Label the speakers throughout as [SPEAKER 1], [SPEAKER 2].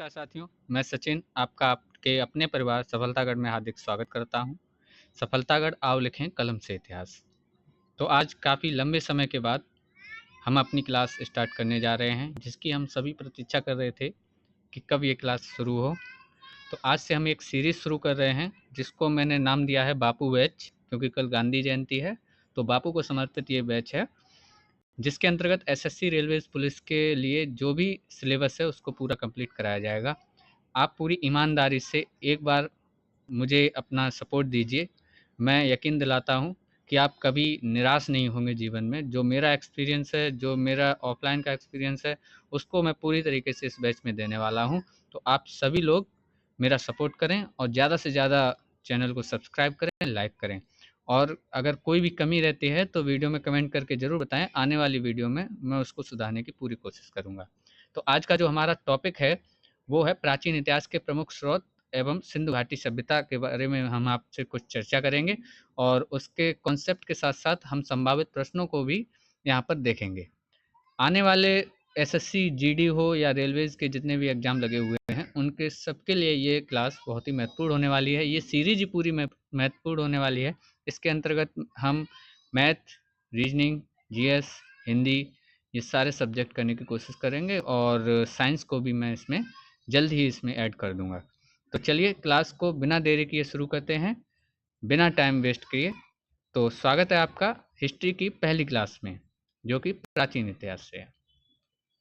[SPEAKER 1] नमस्कार साथियों, मैं सचिन आपका आपके अपने परिवार सफलतागढ़ में हार्दिक स्वागत करता हूं। सफलतागढ़ आओ लिखें कलम से इतिहास। तो आज काफ़ी लंबे समय के बाद हम अपनी क्लास स्टार्ट करने जा रहे हैं, जिसकी हम सभी प्रतीक्षा कर रहे थे कि कब ये क्लास शुरू हो। तो आज से हम एक सीरीज़ शुरू कर रहे हैं, जिसको मैंने नाम दिया है बापू बैच, क्योंकि कल गांधी जयंती है। तो बापू को समर्पित ये बैच है, जिसके अंतर्गत एसएससी, रेलवेज, पुलिस के लिए जो भी सिलेबस है उसको पूरा कंप्लीट कराया जाएगा। आप पूरी ईमानदारी से एक बार मुझे अपना सपोर्ट दीजिए। मैं यकीन दिलाता हूँ कि आप कभी निराश नहीं होंगे जीवन में। जो मेरा एक्सपीरियंस है, जो मेरा ऑफलाइन का एक्सपीरियंस है, उसको मैं पूरी तरीके से इस बैच में देने वाला हूँ। तो आप सभी लोग मेरा सपोर्ट करें और ज़्यादा से ज़्यादा चैनल को सब्सक्राइब करें, लाइक करें। और अगर कोई भी कमी रहती है तो वीडियो में कमेंट करके ज़रूर बताएं। आने वाली वीडियो में मैं उसको सुधारने की पूरी कोशिश करूँगा। तो आज का जो हमारा टॉपिक है वो है प्राचीन इतिहास के प्रमुख स्रोत एवं सिंधु घाटी सभ्यता के बारे में हम आपसे कुछ चर्चा करेंगे, और उसके कॉन्सेप्ट के साथ साथ हम संभावित प्रश्नों को भी यहाँ पर देखेंगे। आने वाले एसएससी, जीडी हो या रेलवेज के जितने भी एग्जाम लगे हुए हैं, उनके सबके लिए ये क्लास बहुत ही महत्वपूर्ण होने वाली है। ये सीरीज ही पूरी महत्वपूर्ण होने वाली है। इसके अंतर्गत हम मैथ, रीजनिंग, जीएस, हिंदी, ये सारे सब्जेक्ट करने की कोशिश करेंगे, और साइंस को भी मैं इसमें जल्द ही इसमें ऐड कर दूंगा। तो चलिए क्लास को बिना देरी किए शुरू करते हैं, बिना टाइम वेस्ट किए। तो स्वागत है आपका हिस्ट्री की पहली क्लास में, जो कि प्राचीन इतिहास से है।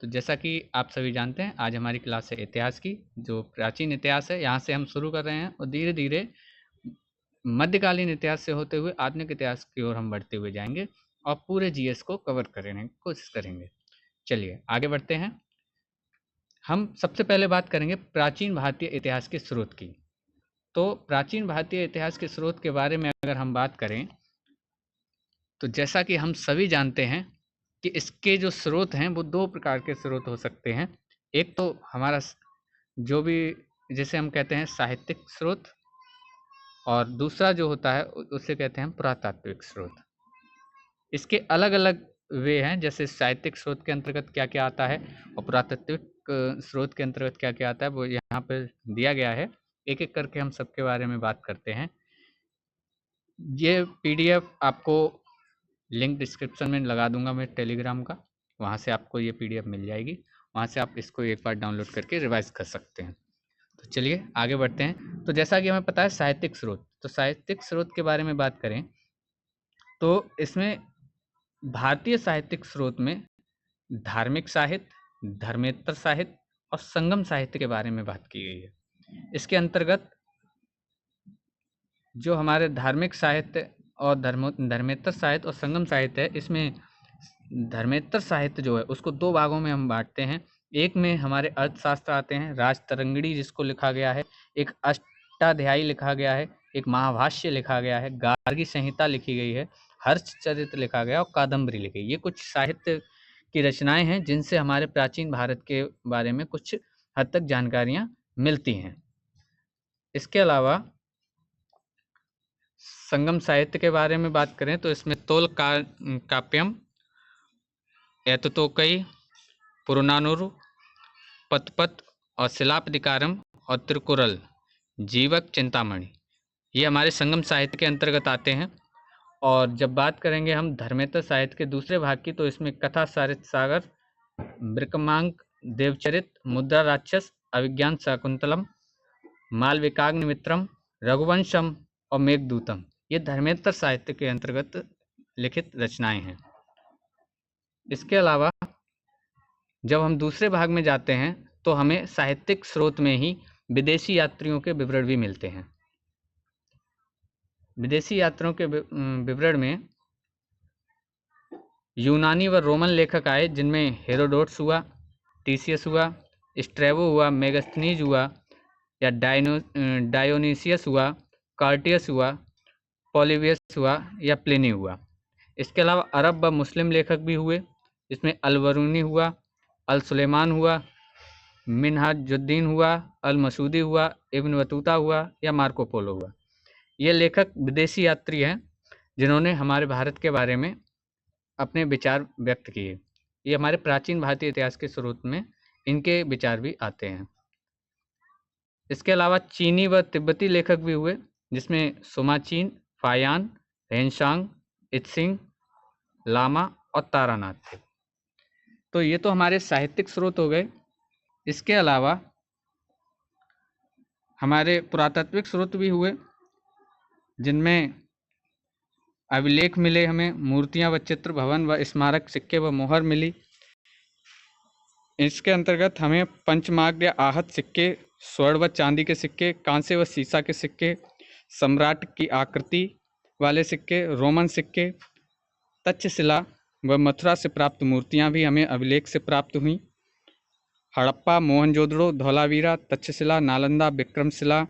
[SPEAKER 1] तो जैसा कि आप सभी जानते हैं, आज हमारी क्लास है इतिहास की। जो प्राचीन इतिहास है, यहाँ से हम शुरू कर रहे हैं और धीरे धीरे मध्यकालीन इतिहास से होते हुए आधुनिक इतिहास की ओर हम बढ़ते हुए जाएंगे और पूरे जीएस को कवर करने की कोशिश करेंगे। चलिए आगे बढ़ते हैं। हम सबसे पहले बात करेंगे प्राचीन भारतीय इतिहास के स्रोत की। तो प्राचीन भारतीय इतिहास के स्रोत के बारे में अगर हम बात करें, तो जैसा कि हम सभी जानते हैं कि इसके जो स्रोत हैं वो दो प्रकार के स्रोत हो सकते हैं। एक तो हमारा जो भी, जैसे हम कहते हैं साहित्यिक स्रोत, और दूसरा जो होता है उसे कहते हैं पुरातात्विक स्रोत। इसके अलग अलग वे हैं, जैसे साहित्यिक स्रोत के अंतर्गत क्या क्या आता है और पुरातात्विक स्रोत के अंतर्गत क्या क्या आता है, वो यहाँ पर दिया गया है। एक एक करके हम सबके बारे में बात करते हैं। ये पीडीएफ आपको लिंक डिस्क्रिप्शन में लगा दूंगा मैं टेलीग्राम का, वहाँ से आपको ये पीडीएफ मिल जाएगी। वहाँ से आप इसको एक बार डाउनलोड करके रिवाइज कर सकते हैं। तो चलिए आगे बढ़ते हैं। तो जैसा कि हमें पता है साहित्यिक स्रोत, तो साहित्यिक स्रोत के बारे में बात करें तो इसमें भारतीय साहित्यिक स्रोत में धार्मिक साहित्य, धर्मेतर साहित्य और संगम साहित्य के बारे में बात की गई है। इसके अंतर्गत जो हमारे धार्मिक साहित्य और धर्मेतर साहित्य और संगम साहित्य है, इसमें धर्मेतर साहित्य जो है उसको दो भागों में हम बांटते हैं। एक में हमारे अर्थशास्त्र आते हैं, राजतरंगिणी जिसको लिखा गया है, एक अष्टाध्यायी लिखा गया है, एक महाभाष्य लिखा गया है, गार्गी संहिता लिखी गई है, हर्षचरित्र लिखा गया और कादम्बरी लिखी। ये कुछ साहित्य की रचनाएं हैं जिनसे हमारे प्राचीन भारत के बारे में कुछ हद तक जानकारियां मिलती हैं। इसके अलावा संगम साहित्य के बारे में बात करें तो इसमें काव्यम, एततोकई, पुरनानुर, पतपत और शिलापदिकारम और त्रिकुरल, जीवक, चिंतामणि, ये हमारे संगम साहित्य के अंतर्गत आते हैं। और जब बात करेंगे हम धर्मेतर साहित्य के दूसरे भाग की, तो इसमें कथा सारित सागर, ब्रिकमांक, देवचरित, मुद्रा राक्षस, अभिज्ञान शाकुंतलम, मालविकाग्निमित्रम, रघुवंशम और मेघदूतम, ये धर्मेतर साहित्य के अंतर्गत लिखित रचनाएं हैं। इसके अलावा जब हम दूसरे भाग में जाते हैं तो हमें साहित्यिक स्रोत में ही विदेशी यात्रियों के विवरण भी मिलते हैं। विदेशी यात्रियों के विवरण में यूनानी व रोमन लेखक आए, जिनमें हेरोडोट्स हुआ, टीसियस हुआ, स्ट्रेबो हुआ, मेगस्थनीज हुआ या डायोनीसियस हुआ, कार्टियस हुआ, पॉलिबियस हुआ या प्लिनी हुआ। इसके अलावा अरब व मुस्लिम लेखक भी हुए, इसमें अलबरूनी हुआ, अल सुलेमान हुआ, मिनहाजुद्दीन हुआ, अल मसूदी हुआ, इब्न बतूता हुआ या मार्को पोलो हुआ। ये लेखक विदेशी यात्री हैं जिन्होंने हमारे भारत के बारे में अपने विचार व्यक्त किए। ये हमारे प्राचीन भारतीय इतिहास के स्रोत में इनके विचार भी आते हैं। इसके अलावा चीनी व तिब्बती लेखक भी हुए, जिसमें सुमाचीन, फायान, रेनशांग, इत्सिंग, लामा और तारानाथ थे। तो ये तो हमारे साहित्यिक स्रोत हो गए। इसके अलावा हमारे पुरातात्विक स्रोत भी हुए, जिनमें अभिलेख मिले हमें, मूर्तियां व चित्र, भवन व स्मारक, सिक्के व मोहर मिली। इसके अंतर्गत हमें पंचमाग्य आहत सिक्के, स्वर्ण व चांदी के सिक्के, कांसे व सीसा के सिक्के, सम्राट की आकृति वाले सिक्के, रोमन सिक्के, तक्षशिला व मथुरा से प्राप्त मूर्तियां भी हमें अभिलेख से प्राप्त हुई। हड़प्पा, मोहनजोदड़ो, धौलावीरा, तक्षशिला, नालंदा, विक्रमशिला,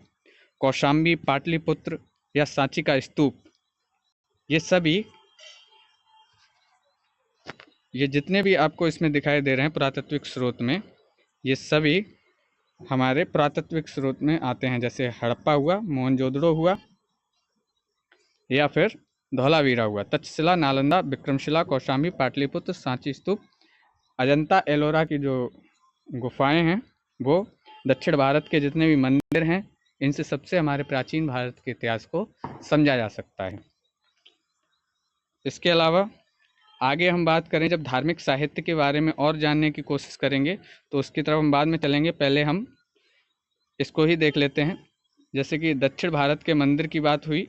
[SPEAKER 1] कौशाम्बी, पाटलिपुत्र या सांची का स्तूप, ये जितने भी आपको इसमें दिखाई दे रहे हैं पुरातात्विक स्रोत में, ये सभी हमारे पुरातात्विक स्रोत में आते हैं। जैसे हड़प्पा हुआ, मोहनजोदड़ो हुआ, या फिर धौलावीरा हुआ, तक्षशिला, नालंदा, विक्रमशिला, कौशाम्बी, पाटलिपुत्र, सांची स्तूप। अजंता एलोरा की जो गुफाएं हैं वो दक्षिण भारत के जितने भी मंदिर हैं, इनसे सबसे हमारे प्राचीन भारत के इतिहास को समझा जा सकता है। इसके अलावा आगे हम बात करें, जब धार्मिक साहित्य के बारे में और जानने की कोशिश करेंगे तो उसकी तरफ हम बाद में चलेंगे। पहले हम इसको ही देख लेते हैं। जैसे कि दक्षिण भारत के मंदिर की बात हुई,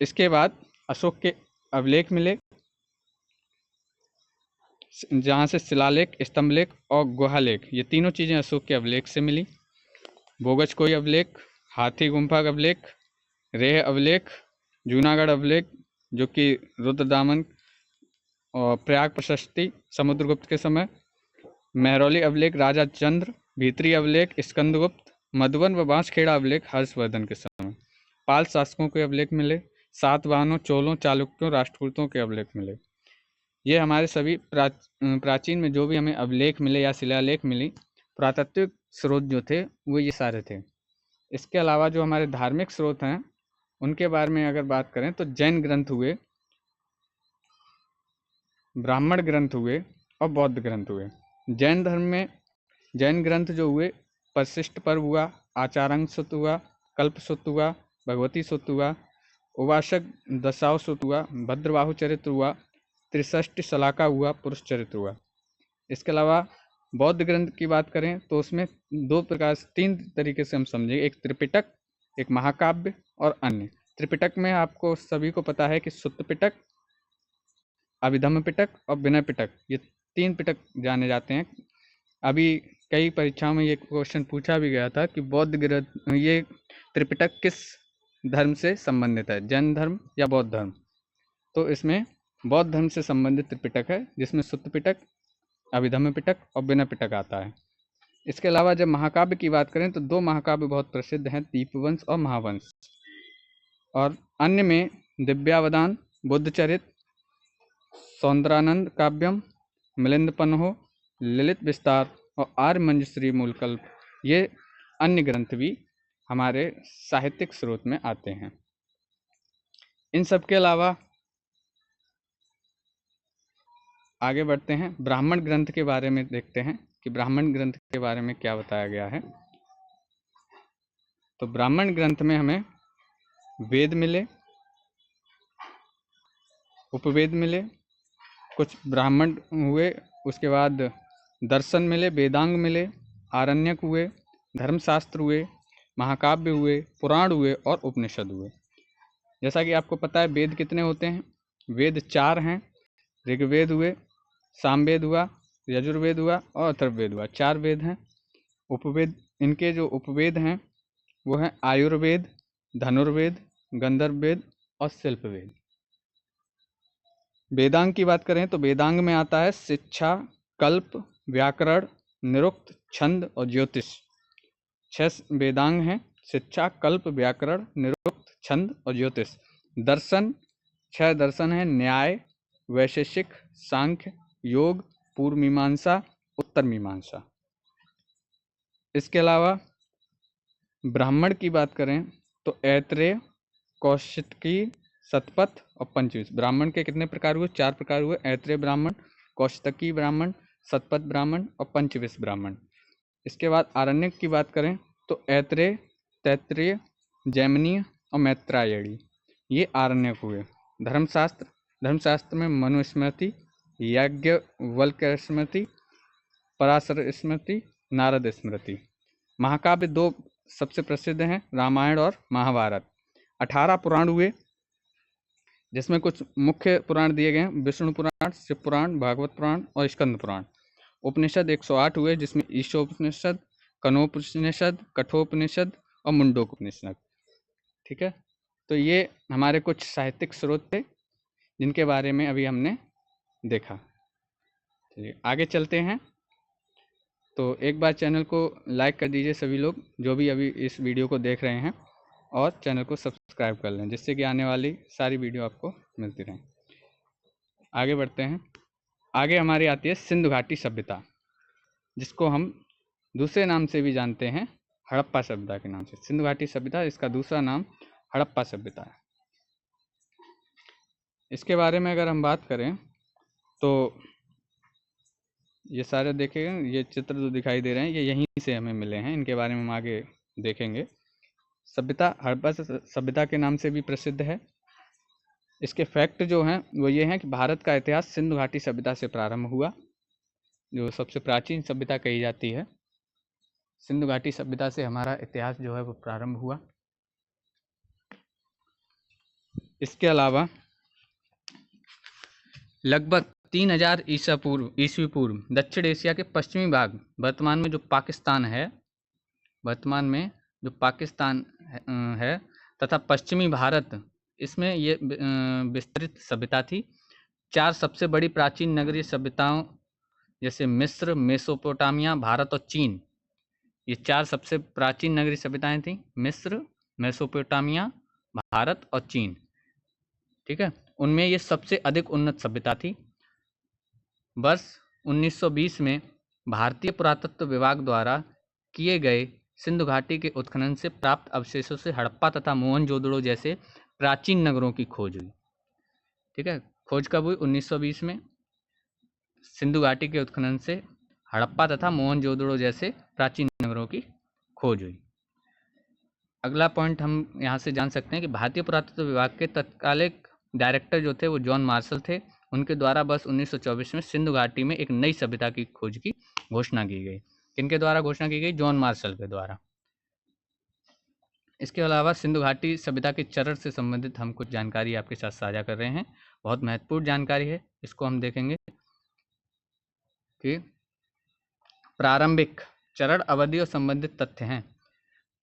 [SPEAKER 1] इसके बाद अशोक के अभिलेख मिले, जहाँ से शिलालेख, स्तंभलेख और गुहालेख, ये तीनों चीज़ें अशोक के अभिलेख से मिली। बोगजकोई अभिलेख, हाथी गुम्फा अभिलेख, रेह अभिलेख, जूनागढ़ अभिलेख जो कि रुद्रदामन और प्रयाग प्रशस्ति समुद्रगुप्त के समय, महरौली अभिलेख राजा चंद्र, भीतरी अभिलेख स्कंदगुप्त, मधुबन व बांसखेड़ा अभिलेख हर्षवर्धन के समय, पाल शासकों के अभिलेख मिले, सातवाहनों, चोलों, चालुक्यों, राष्ट्रकूटों के अभिलेख मिले। ये हमारे सभी प्राचीन में जो भी हमें अभिलेख मिले या शिलालेख मिली, पुरातात्विक स्रोत जो थे वो ये सारे थे। इसके अलावा जो हमारे धार्मिक स्रोत हैं उनके बारे में अगर बात करें तो जैन ग्रंथ हुए, ब्राह्मण ग्रंथ हुए और बौद्ध ग्रंथ हुए। जैन धर्म में जैन ग्रंथ जो हुए, परिशिष्ट पर्व हुआ, आचारांग सुत हुआ, कल्प सुत हुआ, भगवती सुत हुआ, उवासक दशाव सुत हुआ, भद्रबाहु चरित्र हुआ, त्रिषष्टि शलाका हुआ, पुरुष चरित्र हुआ। इसके अलावा बौद्ध ग्रंथ की बात करें तो उसमें तीन तरीके से हम समझेंगे, एक त्रिपिटक, एक महाकाव्य और अन्य। त्रिपिटक में आपको सभी को पता है कि सुत्त पिटक, अभिधम्म पिटक और विनय पिटक, ये तीन पिटक जाने जाते हैं। अभी कई परीक्षाओं में ये क्वेश्चन पूछा भी गया था कि बौद्ध ग्रंथ, ये त्रिपिटक किस धर्म से संबंधित है, जैन धर्म या बौद्ध धर्म? तो इसमें बौद्ध धर्म से संबंधित त्रिपिटक है, जिसमें सुत्त पिटक, अभिधम्म पिटक और विनय पिटक आता है। इसके अलावा जब महाकाव्य की बात करें तो दो महाकाव्य बहुत प्रसिद्ध हैं, दीपवंश और महावंश, और अन्य में दिव्यावदान, बुद्धचरित, सौंदरानंद काव्यम, मिलिंद पन्हो, ललित विस्तार और आर्य मंजूश्री मूलकल्प, ये अन्य ग्रंथ भी हमारे साहित्यिक स्रोत में आते हैं। इन सब के अलावा आगे बढ़ते हैं, ब्राह्मण ग्रंथ के बारे में देखते हैं कि ब्राह्मण ग्रंथ के बारे में क्या बताया गया है। तो ब्राह्मण ग्रंथ में हमें वेद मिले, उपवेद मिले, कुछ ब्राह्मण हुए, उसके बाद दर्शन मिले, वेदांग मिले, आरण्यक हुए, धर्मशास्त्र हुए, महाकाव्य हुए, पुराण हुए और उपनिषद हुए। जैसा कि आपको पता है वेद कितने होते हैं, वेद 4 हैं। ऋग्वेद हुए, सामवेद हुआ, यजुर्वेद हुआ और अथर्ववेद हुआ, 4 वेद हैं। उपवेद, इनके जो उपवेद हैं वो हैं आयुर्वेद, धनुर्वेद, गंधर्ववेद और शिल्पवेद। वेदांग की बात करें तो वेदांग में आता है शिक्षा, कल्प, व्याकरण, निरुक्त, छंद और ज्योतिष। 6 वेदांग हैं, शिक्षा, कल्प, व्याकरण, निरुक्त, छंद और ज्योतिष। दर्शन, 6 दर्शन हैं, न्याय, वैशेषिक, सांख्य, योग, पूर्व मीमांसा, उत्तर मीमांसा। इसके अलावा ब्राह्मण की बात करें तो ऐत्रेय, कौशिकी, शतपथ और पंचविंश। ब्राह्मण के कितने प्रकार हुए? 4 प्रकार हुए, ऐत्रेय ब्राह्मण, कौशिकी ब्राह्मण, शतपथ ब्राह्मण और पंचविश ब्राह्मण। इसके बाद आरण्यक की बात करें तो ऐत्रेय, तैत्तिरीय, जैमिनीय और मैत्रायणी, ये आरण्यक हुए। धर्मशास्त्र में मनुस्मृति, याज्ञवल्क्य स्मृति, पराशर स्मृति, नारद स्मृति। महाकाव्य दो सबसे प्रसिद्ध हैं, रामायण और महाभारत। 18 पुराण हुए, जिसमें कुछ मुख्य पुराण दिए गए हैं, विष्णु पुराण, शिव पुराण, भागवत पुराण और स्कंद पुराण। उपनिषद 108 हुए, जिसमें ईशोपनिषद, कनोपनिषद, कठोपनिषद और मुंडकोपनिषद। ठीक है, तो ये हमारे कुछ साहित्यिक स्रोत थे जिनके बारे में अभी हमने देखा। चलिए आगे चलते हैं। तो एक बार चैनल को लाइक कर दीजिए सभी लोग जो भी अभी इस वीडियो को देख रहे हैं, और चैनल को सब्सक्राइब कर लें, जिससे कि आने वाली सारी वीडियो आपको मिलती रहें। आगे बढ़ते हैं। आगे हमारी आती है सिंधु घाटी सभ्यता, जिसको हम दूसरे नाम से भी जानते हैं, हड़प्पा सभ्यता के नाम से। सिंधु घाटी सभ्यता, इसका दूसरा नाम हड़प्पा सभ्यता है। इसके बारे में अगर हम बात करें तो ये सारे देखेंगे, ये चित्र जो दिखाई दे रहे हैं ये यहीं से हमें मिले हैं, इनके बारे में हम आगे देखेंगे। सभ्यता हड़प्पा सभ्यता के नाम से भी प्रसिद्ध है। इसके फैक्ट जो हैं वो ये हैं कि भारत का इतिहास सिंधु घाटी सभ्यता से प्रारंभ हुआ, जो सबसे प्राचीन सभ्यता कही जाती है। सिंधु घाटी सभ्यता से हमारा इतिहास जो है वो प्रारंभ हुआ। इसके अलावा लगभग 3000 ईस्वी पूर्व दक्षिण एशिया के पश्चिमी भाग, वर्तमान में जो पाकिस्तान है तथा पश्चिमी भारत, इसमें ये विस्तृत सभ्यता थी। 4 सबसे बड़ी प्राचीन नगरीय सभ्यताओं जैसे मिस्र, मेसोपोटामिया, भारत और चीन, ये 4 सबसे प्राचीन नगरीय सभ्यताएं थीं। मिस्र, मेसोपोटामिया, भारत और चीन। ठीक है, उनमें ये सबसे अधिक उन्नत सभ्यता थी। वर्ष 1920 में भारतीय पुरातत्व विभाग द्वारा किए गए सिंधु घाटी के उत्खनन से प्राप्त अवशेषों से हड़प्पा तथा मोहनजोदड़ो जैसे प्राचीन नगरों की खोज हुई। ठीक है, खोज कब हुई? 1920 में सिंधु घाटी के उत्खनन से हड़प्पा तथा मोहनजोदड़ो जैसे प्राचीन नगरों की खोज हुई। अगला पॉइंट हम यहाँ से जान सकते हैं कि भारतीय पुरातत्व विभाग के तत्कालिक डायरेक्टर जो थे वो जॉन मार्शल थे। उनके द्वारा वर्ष 1924 में सिंधु घाटी में एक नई सभ्यता की खोज की घोषणा की गई। किनके द्वारा घोषणा की गई? जॉन मार्शल के द्वारा। इसके अलावा सिंधु घाटी सभ्यता के चरण से संबंधित हम कुछ जानकारी आपके साथ साझा कर रहे हैं। बहुत महत्वपूर्ण जानकारी है, इसको हम देखेंगे कि प्रारंभिक चरण, अवधि और संबंधित तथ्य हैं।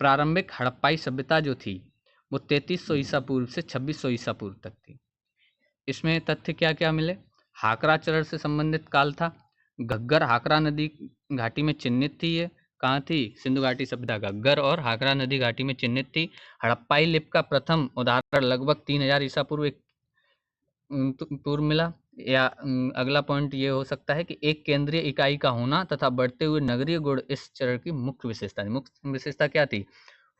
[SPEAKER 1] प्रारंभिक हड़प्पाई सभ्यता जो थी वो 3300 ईसा पूर्व से 2600 ईसा पूर्व तक थी। इसमें तथ्य क्या क्या मिले? हाकरा चरण से संबंधित काल था। घग्गर हाकरा नदी घाटी में चिन्हित थी। ये कहाँ थी? सिंधु घाटी सभ्यता घग्गर और हाकरा नदी घाटी में चिन्हित थी। हड़प्पाई लिपि का प्रथम उदाहरण लगभग 3000 ईसा पूर्व मिला। या अगला पॉइंट ये हो सकता है कि एक केंद्रीय इकाई का होना तथा बढ़ते हुए नगरीय गुण इस चरण की मुख्य विशेषता थी। मुख्य विशेषता क्या थी?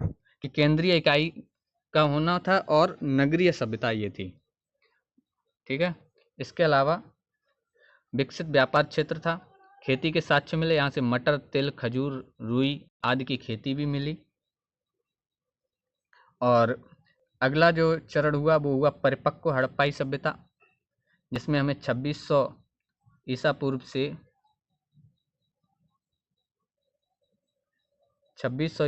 [SPEAKER 1] कि केंद्रीय इकाई का होना था और नगरीय सभ्यता ये थी। ठीक है, इसके अलावा विकसित व्यापार क्षेत्र था। खेती के साक्ष्य मिले, यहाँ से मटर, तिल, खजूर, रुई आदि की खेती भी मिली। और अगला जो चरण हुआ वो हुआ परिपक्व हड़प्पाई सभ्यता, जिसमें हमें 2600 ईसा पूर्व से 1900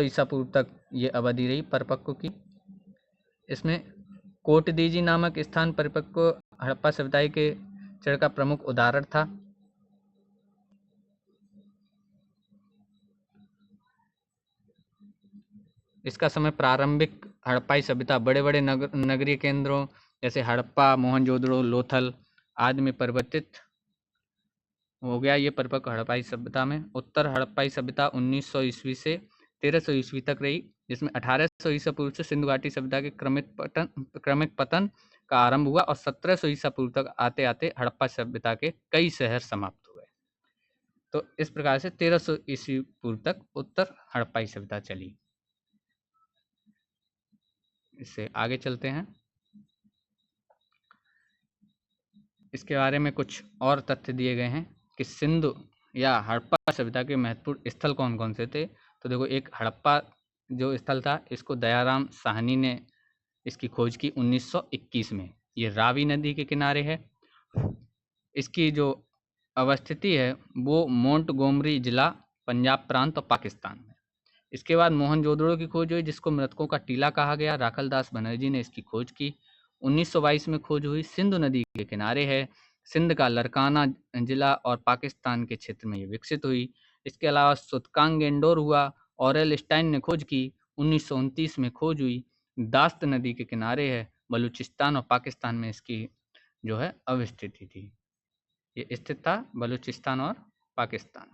[SPEAKER 1] ईसा पूर्व तक ये अवधि रही परिपक्व की। इसमें कोटदीजी नामक स्थान परिपक्व हड़प्पा सभ्यता के चरण का प्रमुख उदाहरण था। इसका समय प्रारंभिक हड़प्पाई सभ्यता बड़े बड़े नगरीय केंद्रों जैसे हड़प्पा, मोहनजोदड़ो, लोथल आदि में परिवर्तित हो गया। ये परिपक्व हड़प्पाई सभ्यता में उत्तर हड़प्पाई सभ्यता 1900 ईस्वी से 1300 ईस्वी तक रही, जिसमें 1800 ईसा पूर्व से सिंधु घाटी सभ्यता के क्रमिक पतन का आरंभ हुआ और 1700 ईसा पूर्व तक आते आते हड़प्पा सभ्यता के कई शहर समाप्त हुए। तो इस प्रकार से 1300 ईस्वी पूर्व तक उत्तर हड़प्पाई सभ्यता चली। इससे आगे चलते हैं। इसके बारे में कुछ और तथ्य दिए गए हैं कि सिंधु या हड़प्पा सभ्यता के महत्वपूर्ण स्थल कौन कौन से थे। तो देखो, एक हड़प्पा जो स्थल था, इसको दयाराम साहनी ने इसकी खोज की 1921 में। ये रावी नदी के किनारे है। इसकी जो अवस्थिति है वो मोंटगोमरी जिला, पंजाब प्रांत और पाकिस्तान में। इसके बाद मोहनजोदड़ो की खोज हुई, जिसको मृतकों का टीला कहा गया। राखलदास बनर्जी ने इसकी खोज की। 1922 में खोज हुई, सिंधु नदी के किनारे है। सिंध का लरकाना जिला और पाकिस्तान के क्षेत्र में ये विकसित हुई। इसके अलावा सुतकांगेंडोर हुआ, ऑरेल स्टाइन ने खोज की। 1929 में खोज हुई। दास्त नदी के किनारे है, बलूचिस्तान और पाकिस्तान में इसकी जो है अवस्थिति थी। ये स्थित था बलूचिस्तान और पाकिस्तान में।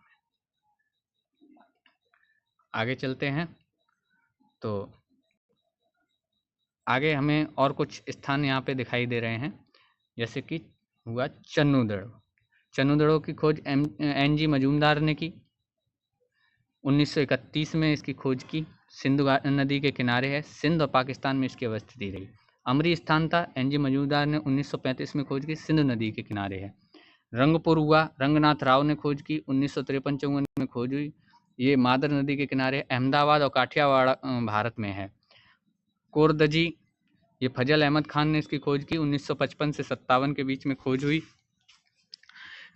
[SPEAKER 1] आगे चलते हैं तो आगे हमें और कुछ स्थान यहाँ पे दिखाई दे रहे हैं, जैसे कि हुआ चन्नूदड़ो। चन्नूदड़ो की खोज NG मजूमदार ने की। 1931 में इसकी खोज की। सिंधु नदी के किनारे है, सिंध और पाकिस्तान में इसकी अवस्थिति रही। अमरी स्थान था, NG मजूमदार ने 1935 में खोज की, सिंधु नदी के किनारे है। रंगपुर हुआ, रंगनाथ राव ने खोज की। 1953-54 में खोज हुई। ये मादर नदी के किनारे, अहमदाबाद और काठियावाड़ भारत में है। कोरदजी, ये फजल अहमद खान ने इसकी खोज की। 1955 से 57 के बीच में खोज हुई।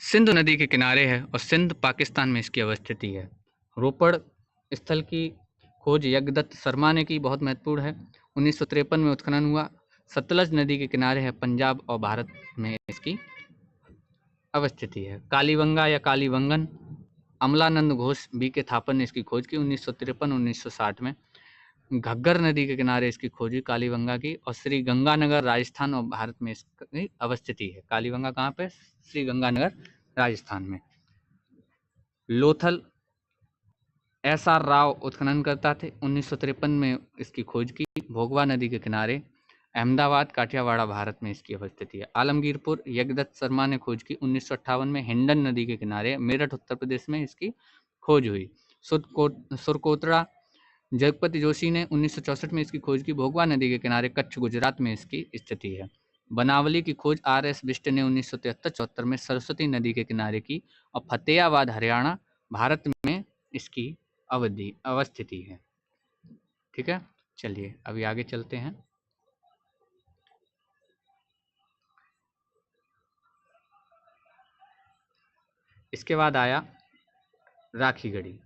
[SPEAKER 1] सिंधु नदी के किनारे है और सिंध पाकिस्तान में इसकी अवस्थिति है। रोपड़ स्थल की खोज यज्ञदत्त शर्मा ने की, बहुत महत्वपूर्ण है। 1953 में उत्खनन हुआ। सतलज नदी के किनारे है, पंजाब और भारत में इसकी अवस्थिति है। कालीबंगा या कालीबंगन, अमलानंद घोष BK थापर ने इसकी खोज की 1953-1960 में। घग्गर नदी के किनारे इसकी खोज हुई कालीबंगा की, और श्री गंगानगर राजस्थान और भारत में इसकी अवस्थिति है। कालीबंगा कहाँ पे? श्री गंगानगर राजस्थान में। लोथल SR राव उत्खनन करता थे। 1953 में इसकी खोज की। भोगवा नदी के किनारे, अहमदाबाद काठियावाड़ा भारत में इसकी अवस्थिति है। आलमगीरपुर, यज्ञदत्त शर्मा ने खोज की। 1958 में हिंडन नदी के किनारे, मेरठ उत्तर प्रदेश में इसकी खोज हुई। सुरकोतड़ा, जगपति जोशी ने 1964 में इसकी खोज की। भोगवा नदी के किनारे, कच्छ गुजरात में इसकी स्थिति है। बनावली की खोज RS बिष्ट ने 1973-74 में सरस्वती नदी के किनारे की, और फतेहाबाद हरियाणा भारत में इसकी अवस्थिति है। ठीक है, चलिए अभी आगे चलते हैं। इसके बाद आया राखीगढ़ी।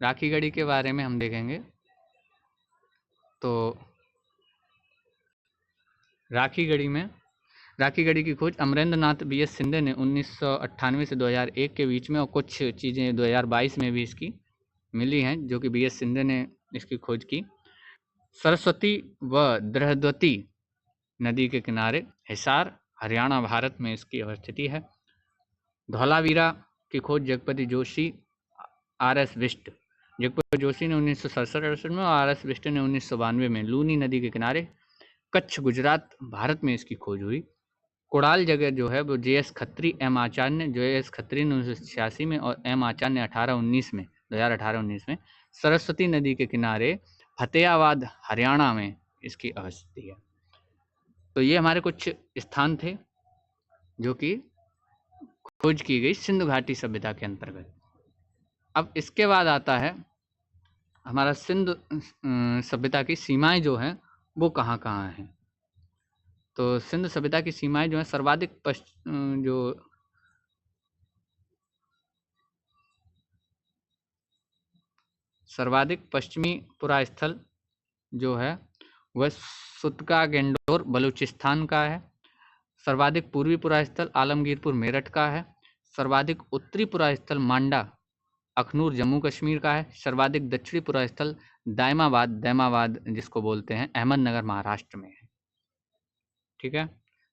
[SPEAKER 1] राखीगढ़ी के बारे में हम देखेंगे तो राखीगढ़ी की खोज अमरेंद्र नाथ BS शिंदे ने 1998 से 2001 के बीच में, और कुछ चीज़ें 2022 में भी इसकी मिली हैं, जो कि BS शिंदे ने इसकी खोज की। सरस्वती व द्रहद्वती नदी के किनारे, हिसार हरियाणा भारत में इसकी अवस्थिति है। धौलावीरा की खोज जगपति जोशी RS बिष्ट, जगपति जोशी ने 1967-68 में और RS बिष्ट ने 1992 में लूनी नदी के किनारे, कच्छ गुजरात भारत में इसकी खोज हुई। कोड़ाल जगह जो है वो JS खत्री M आचार्य ने, JS खत्री ने 1986 में और M आचार्य ने 2018-19 में सरस्वती नदी के किनारे फतेहाबाद हरियाणा में इसकी अवस्थिति है। तो ये हमारे कुछ स्थान थे जो कि खोज की गई सिंधु घाटी सभ्यता के अंतर्गत। अब इसके बाद आता है हमारा सिंधु सभ्यता की सीमाएं जो हैं वो कहाँ कहाँ हैं। तो सिंधु सभ्यता की सीमाएं जो है, सर्वाधिक पश्चिमी पुरा स्थल जो है वह सुतकागेंडोर बलूचिस्तान का है। सर्वाधिक पूर्वी पुरा स्थल आलमगीरपुर मेरठ का है। सर्वाधिक उत्तरी पुरा स्थल मांडा अखनूर जम्मू कश्मीर का है। सर्वाधिक दक्षिणी पुरा स्थल दैमाबाद जिसको बोलते हैं अहमदनगर महाराष्ट्र में है। ठीक है,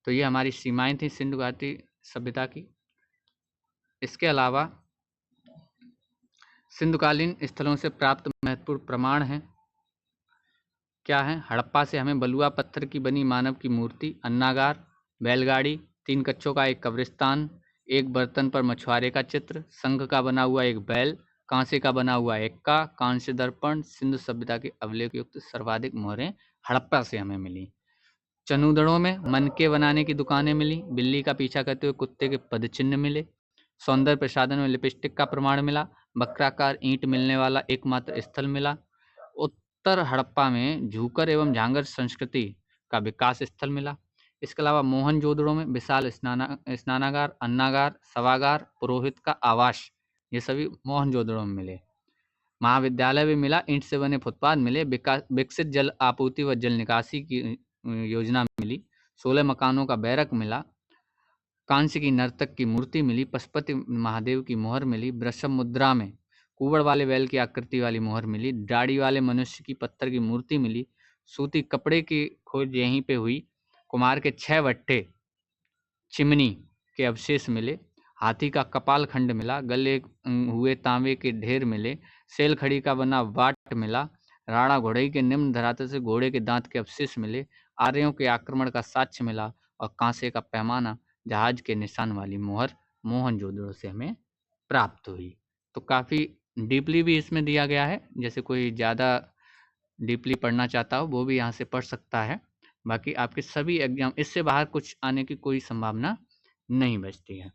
[SPEAKER 1] तो ये हमारी सीमाएं थी सिंधु घाटी सभ्यता की। इसके अलावा सिंधुकालीन स्थलों से प्राप्त महत्वपूर्ण प्रमाण हैं। क्या है? हड़प्पा से हमें बलुआ पत्थर की बनी मानव की मूर्ति, अन्नागार, बैलगाड़ी, 3 कच्छों का एक कब्रिस्तान, एक बर्तन पर मछुआरे का चित्र, शंख का बना हुआ एक बैल, कांसे का बना हुआ एक्का, कांस्य दर्पण, सिंधु सभ्यता के अभिलेख युक्त सर्वाधिक मोहरें हड़प्पा से हमें मिली। चनूदड़ों में मनके बनाने की दुकानें मिली, बिल्ली का पीछा करते हुए कुत्ते के पदचिन्ह मिले, सौंदर्य प्रसाधन में लिपस्टिक का प्रमाण मिला, वक्राकार ईंट मिलने वाला एकमात्र स्थल मिला। उत्तर हड़प्पा में झूकर एवं झांगर संस्कृति का विकास स्थल मिला। इसके अलावा मोहनजोदड़ो में विशाल स्नानागार, अन्नागार, सभागार, पुरोहित का आवास, ये सभी मोहनजोदड़ो में मिले। महाविद्यालय भी मिला, ईंट से बने फुटपाथ मिले, विकसित जल आपूर्ति व जल निकासी की योजना मिली, 16 मकानों का बैरक मिला, कांस्य की नर्तक की मूर्ति मिली, पशुपति महादेव की मोहर मिली, वृषभ मुद्रा में कुबड़ वाले बैल की आकृति वाली मोहर मिली, दाढ़ी वाले मनुष्य की पत्थर की मूर्ति मिली, सूती कपड़े की खोज यहीं पे हुई, कुम्हार के 6 भट्ठे चिमनी के अवशेष मिले, हाथी का कपाल खंड मिला, गले हुए तांबे के ढेर मिले, सेलखड़ी का बना वाट मिला, राणा घोड़ई के निम्न धरातल से घोड़े के दांत के अवशेष मिले, आर्यों के आक्रमण का साक्ष्य मिला और कांसे का पैमाना, जहाज के निशान वाली मोहर मोहनजोदड़ो से हमें प्राप्त हुई। तो काफ़ी डीपली भी इसमें दिया गया है, जैसे कोई ज़्यादा डीपली पढ़ना चाहता हो वो भी यहाँ से पढ़ सकता है। बाकी आपके सभी एग्जाम इससे बाहर कुछ आने की कोई संभावना नहीं बचती है।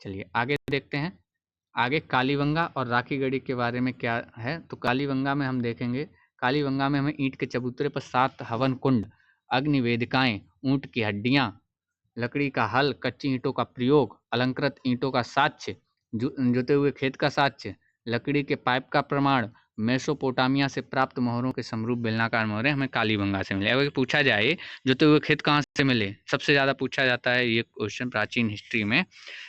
[SPEAKER 1] चलिए आगे देखते हैं। आगे कालीबंगा और राखीगढ़ी के बारे में क्या है, तो कालीबंगा में हम देखेंगे, कालीबंगा में हमें ईंट के चबूतरे पर 7 हवन कुंड, अग्नि वेदिकाएं, ऊंट की हड्डियां, लकड़ी का हल, कच्ची ईंटों का प्रयोग, अलंकृत ईंटों का साक्ष्य, जुते हुए खेत का साक्ष्य, लकड़ी के पाइप का प्रमाण, मेसोपोटामिया से प्राप्त मोहरों के समरूप बेलनाकार मोहरें हमें कालीबंगा से मिले। अगर पूछा जाए जुते हुए खेत कहाँ से मिले, सबसे ज़्यादा पूछा जाता है ये क्वेश्चन प्राचीन हिस्ट्री में,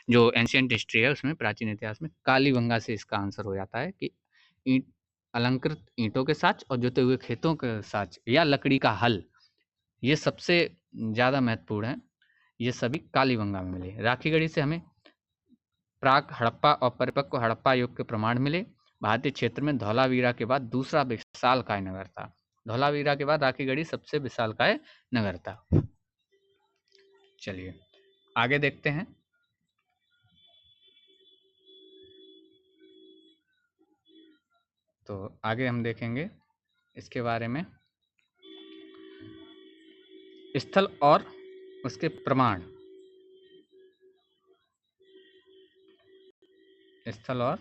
[SPEAKER 1] जो एंशियंट हिस्ट्री है उसमें, प्राचीन इतिहास में कालीबंगा से इसका आंसर हो जाता है कि ईंट, अलंकृत ईंटों के साक्ष्य और जुते हुए खेतों के साक्ष्य या लकड़ी का हल, ये सबसे ज़्यादा महत्वपूर्ण है, ये सभी कालीबंगा में मिले। राखीगढ़ी से हमें प्राक हड़प्पा और परिपक्व हड़प्पा युग के प्रमाण मिले। भारतीय क्षेत्र में धौलावीरा के बाद दूसरा विशालकाय नगर था। धौलावीरा के बाद राखीगढ़ी सबसे विशालकाय नगर था। चलिए आगे देखते हैं। तो आगे हम देखेंगे इसके बारे में, स्थल और उसके प्रमाण, स्थल और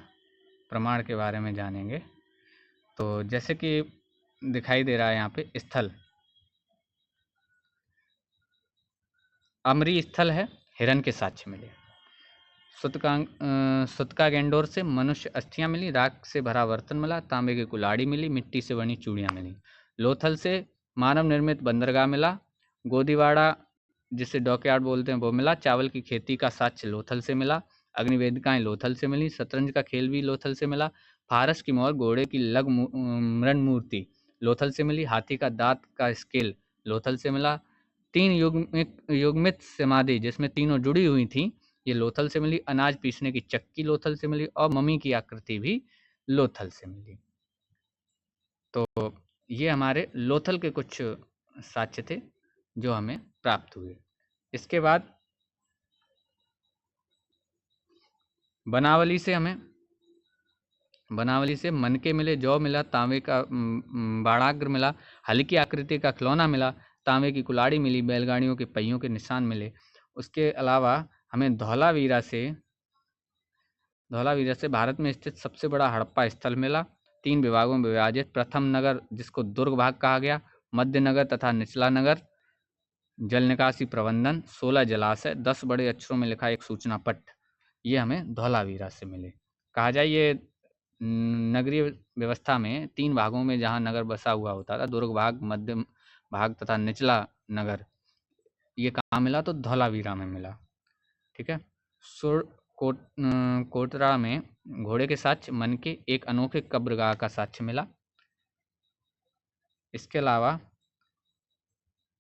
[SPEAKER 1] प्रमाण के बारे में जानेंगे। तो जैसे कि दिखाई दे रहा है यहाँ पे स्थल, अमरी स्थल है, हिरन के साक्ष्य मिले। सुतका गेंडोर से मनुष्य अस्थियां मिली, राख से भरा बर्तन मिला, तांबे की कुल्हाड़ी मिली, मिट्टी से बनी चूड़ियां मिली। लोथल से मानव निर्मित बंदरगाह मिला, गोदीवाड़ा जिसे डॉकयार्ड बोलते हैं वो मिला, चावल की खेती का साक्ष्य लोथल से मिला, अग्निवेदिकाएं लोथल से मिली, शतरंज का खेल भी लोथल से मिला, फारस की मोहर, घोड़े की लग मृण मूर्ति लोथल से मिली, हाथी का दांत का स्केल लोथल से मिला, 3 युग्मित समाधि जिसमें तीनों जुड़ी हुई थी ये लोथल से मिली, अनाज पीसने की चक्की लोथल से मिली और मम्मी की आकृति भी लोथल से मिली। तो ये हमारे लोथल के कुछ साक्ष्य थे जो हमें प्राप्त हुए। इसके बाद बनावली से मनके मिले, जौ मिला, तांबे का बाड़ाग्र मिला, हल्की आकृति का खिलौना मिला, तांबे की कुल्हाड़ी मिली, बैलगाड़ियों के पहियों के निशान मिले। उसके अलावा हमें धौलावीरा से भारत में स्थित सबसे बड़ा हड़प्पा स्थल मिला, 3 विभागों में विभाजित। प्रथम नगर जिसको दुर्ग भाग कहा गया, मध्य नगर तथा निचला नगर, जल निकासी प्रबंधन, 16 जलाशय, 10 बड़े अक्षरों में लिखा एक सूचना पट्ट, ये हमें धौलावीरा से मिले। कहा जाए ये नगरीय व्यवस्था में 3 भागों में जहाँ नगर बसा हुआ होता था, दुर्ग भाग, मध्य भाग तथा निचला नगर, ये कहाँ मिला तो धौलावीरा में मिला। ठीक है। कोटरा में घोड़े के साक्ष्य, मनके, एक अनोखे कब्रगाह का साक्ष्य मिला। इसके अलावा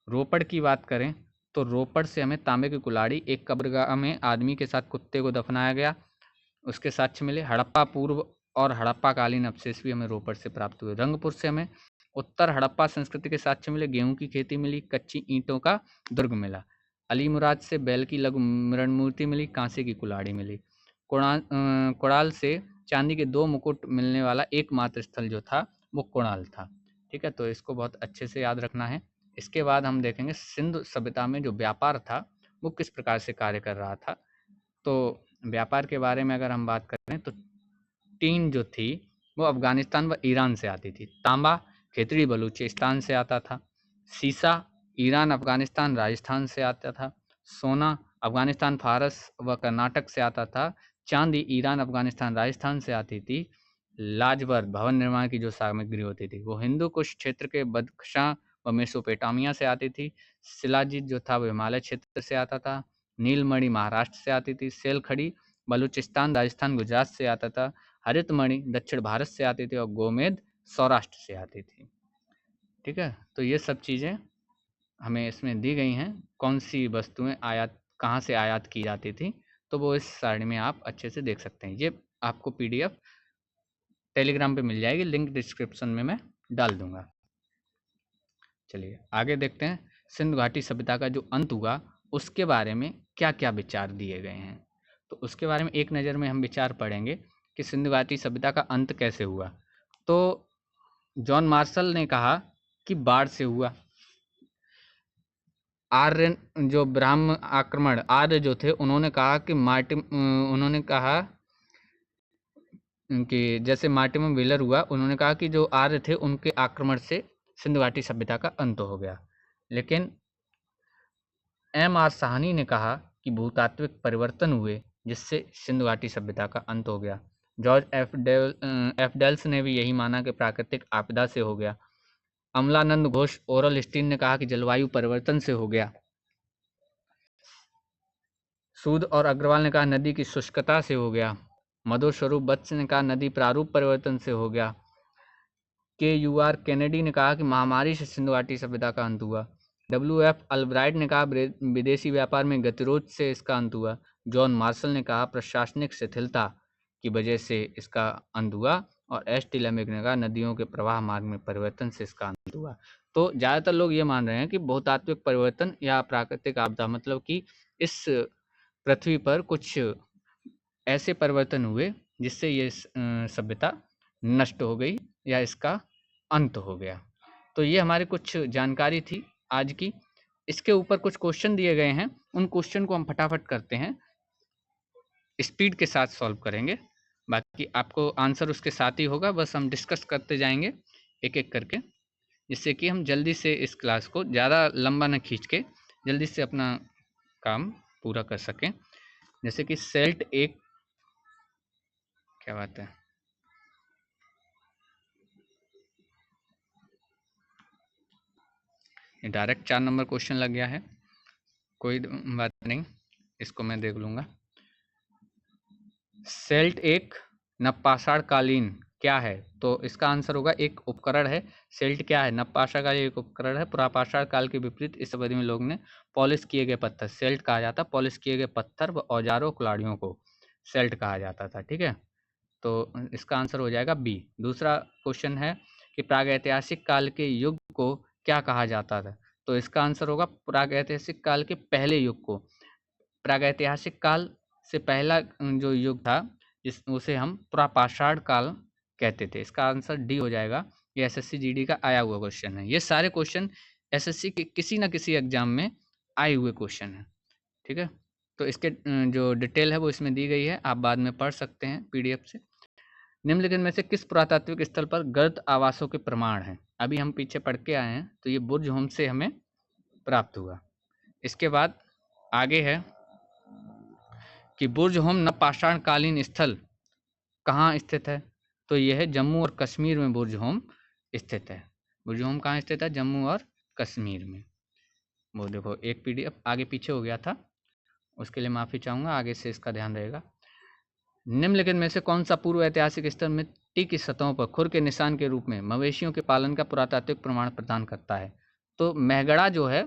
[SPEAKER 1] रोपड़ की बात करें तो रोपड़ से हमें तांबे की कुल्हाड़ी, एक कब्रगाह में आदमी के साथ कुत्ते को दफनाया गया, उसके साक्ष्य मिले। हड़प्पा पूर्व और हड़प्पा कालीन अवशेष भी हमें रोपड़ से प्राप्त हुए। रंगपुर से हमें उत्तर हड़प्पा संस्कृति के साक्ष्य मिले, गेहूं की खेती मिली, कच्ची ईंटों का दुर्ग मिला। अली मुराद से बैल की लघु मृण मूर्ति मिली, कांसे की कुल्हाड़ी मिली। कोड़ाल से चांदी के 2 मुकुट मिलने वाला एकमात्र स्थल जो था वो कोणाल था। ठीक है, तो इसको बहुत अच्छे से याद रखना है। इसके बाद हम देखेंगे सिंधु सभ्यता में जो व्यापार था वो किस प्रकार से कार्य कर रहा था। तो व्यापार के बारे में अगर हम बात करें तो टीन जो थी वो अफगानिस्तान व ईरान से आती थी। तांबा खेतड़ी बलूचिस्तान से आता था। सीसा ईरान अफगानिस्तान राजस्थान से आता था। सोना अफगानिस्तान फारस व कर्नाटक से आता था। चांदी ईरान अफगानिस्तान राजस्थान से आती थी। लाजवर भवन निर्माण की जो सामग्री होती थी वो हिंदू कुश क्षेत्र के बदख्शां व मेसोपोटामिया से आती थी। शिलाजीत जो था वो हिमालय क्षेत्र से आता था। नीलमणि महाराष्ट्र से आती थी। सेलखड़ी बलूचिस्तान राजस्थान गुजरात से आता था। हरित मणि दक्षिण भारत से आती थी और गोमेद सौराष्ट्र से आती थी। ठीक है, तो ये सब चीज़ें हमें इसमें दी गई हैं, कौन सी वस्तुएं आयात कहाँ से आयात की जाती थी, तो वो इस सारणी में आप अच्छे से देख सकते हैं। ये आपको पीडीएफ टेलीग्राम पे मिल जाएगी, लिंक डिस्क्रिप्शन में मैं डाल दूंगा। चलिए आगे देखते हैं, सिंधु घाटी सभ्यता का जो अंत हुआ उसके बारे में क्या क्या विचार दिए गए हैं। तो उसके बारे में एक नज़र में हम विचार पढ़ेंगे कि सिंधु घाटी सभ्यता का अंत कैसे हुआ। तो जॉन मार्शल ने कहा कि बाढ़ से हुआ। आर्य जो ब्राह्म आक्रमण आर्य जो थे उन्होंने कहा कि उन्होंने कहा कि जैसे मार्टिमम व्हीलर हुआ, उन्होंने कहा कि जो आर्य थे उनके आक्रमण से सिंधु घाटी सभ्यता का अंत हो गया। लेकिन एम आर साहनी ने कहा कि भूतात्विक परिवर्तन हुए जिससे सिंधु घाटी सभ्यता का अंत हो गया। जॉर्ज एफ डेल्स ने भी यही माना कि प्राकृतिक आपदा से हो गया। अमलानंद घोष ओरल स्टीन ने कहा कि जलवायु परिवर्तन से हो गया। सूद और अग्रवाल ने कहा नदी की शुष्कता से हो गया। मधुर स्वरूप वत्स ने कहा नदी प्रारूप परिवर्तन से हो गया। KUR कैनेडी ने कहा कि महामारी से सिंधु घाटी सभ्यता का अंत हुआ। WF अल्ब्राइट ने कहा विदेशी व्यापार में गतिरोध से इसका अंत हुआ। जॉन मार्शल ने कहा प्रशासनिक शिथिलता की वजह से इसका अंत हुआ। और S.T. लेमेक ने कहा नदियों के प्रवाह मार्ग में परिवर्तन से इसका अंत हुआ। तो ज़्यादातर लोग ये मान रहे हैं कि भूतात्विक परिवर्तन या प्राकृतिक आपदा, मतलब कि इस पृथ्वी पर कुछ ऐसे परिवर्तन हुए जिससे ये सभ्यता नष्ट हो गई या इसका अंत हो गया। तो ये हमारी कुछ जानकारी थी आज की। इसके ऊपर कुछ क्वेश्चन दिए गए हैं, उन क्वेश्चन को हम फटाफट करते हैं, स्पीड के साथ सॉल्व करेंगे। बाकी आपको आंसर उसके साथ ही होगा, बस हम डिस्कस करते जाएंगे एक एक करके, जिससे कि हम जल्दी से इस क्लास को ज़्यादा लंबा न खींच के जल्दी से अपना काम पूरा कर सकें। जैसे कि सेल्ट एक, क्या बात है, ये डायरेक्ट 4 नंबर क्वेश्चन लग गया है, कोई बात नहीं, इसको मैं देख लूँगा। सेल्ट एक नवपाषाण कालीन क्या है? तो इसका आंसर होगा एक उपकरण है। सेल्ट क्या है? नवपाषाण काल एक उपकरण है। पुरापाषाण काल के विपरीत इस अवधि में लोग ने पॉलिश किए गए पत्थर, सेल्ट कहा जाता, पॉलिश किए गए पत्थर व औजारों कुल्हाड़ियों को सेल्ट कहा जाता था। ठीक है, तो इसका आंसर हो जाएगा बी। दूसरा क्वेश्चन है कि प्रागैतिहासिक काल के युग को क्या कहा जाता था? तो इसका आंसर होगा प्रागैतिहासिक काल के पहले युग को। प्रागैतिहासिक काल से पहला जो युग था जिस उसे हम पुरापाषाण काल कहते थे। इसका आंसर डी हो जाएगा। ये एसएससी जीडी का आया हुआ क्वेश्चन है। ये सारे क्वेश्चन एसएससी के किसी न किसी एग्जाम में आए हुए क्वेश्चन हैं। ठीक है, तो इसके जो डिटेल है वो इसमें दी गई है, आप बाद में पढ़ सकते हैं पीडीएफ से। निम्नलिखित में से किस पुरातात्विक स्थल पर गर्द आवासों के प्रमाण हैं? अभी हम पीछे पढ़ के आए हैं, तो ये बुर्ज होम से हमें प्राप्त हुआ। इसके बाद आगे है कि बुर्ज होम नवपाषाण कालीन स्थल कहाँ स्थित है? तो यह है जम्मू और कश्मीर में बुर्ज होम स्थित है। बुर्ज होम कहाँ स्थित है? जम्मू और कश्मीर में। वो देखो एक पीडीएफ आगे पीछे हो गया था, उसके लिए माफ़ी चाहूँगा, आगे से इसका ध्यान रहेगा। निम्नलिखित में से कौन सा पूर्व ऐतिहासिक स्थल मिट्टी की सतहों पर खुर के निशान के रूप में मवेशियों के पालन का पुरातात्विक प्रमाण प्रदान करता है? तो मेहगड़ा जो है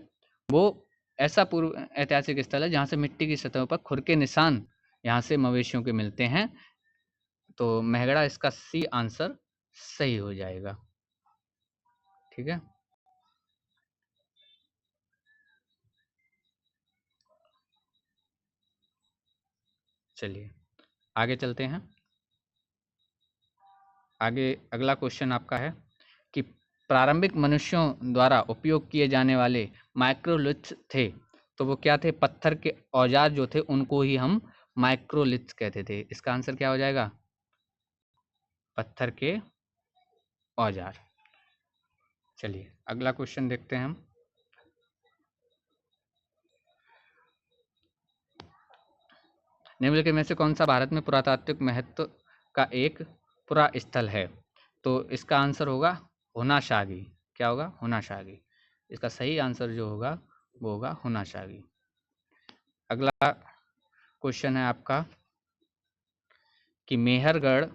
[SPEAKER 1] वो ऐसा पूर्व ऐतिहासिक स्थल है जहाँ से मिट्टी की सतहों पर खुर के निशान यहाँ से मवेशियों के मिलते हैं। तो मेहगड़ा इसका सी आंसर सही हो जाएगा। ठीक है, चलिए आगे चलते हैं। आगे अगला क्वेश्चन आपका है कि प्रारंभिक मनुष्यों द्वारा उपयोग किए जाने वाले माइक्रोलिथ्स थे, तो वो क्या थे? पत्थर के औजार जो थे उनको ही हम माइक्रोलिथ्स कहते थे। इसका आंसर क्या हो जाएगा? पत्थर के औजार। चलिए अगला क्वेश्चन देखते हैं हम। निम्नलिखित में से कौन सा भारत में पुरातात्विक महत्व का एक पुरा स्थल है? तो इसका आंसर होगा हुनाशागी। क्या होगा? हुनाशागी। इसका सही आंसर जो होगा वो होगा हुनाशागी। अगला क्वेश्चन है आपका कि मेहरगढ़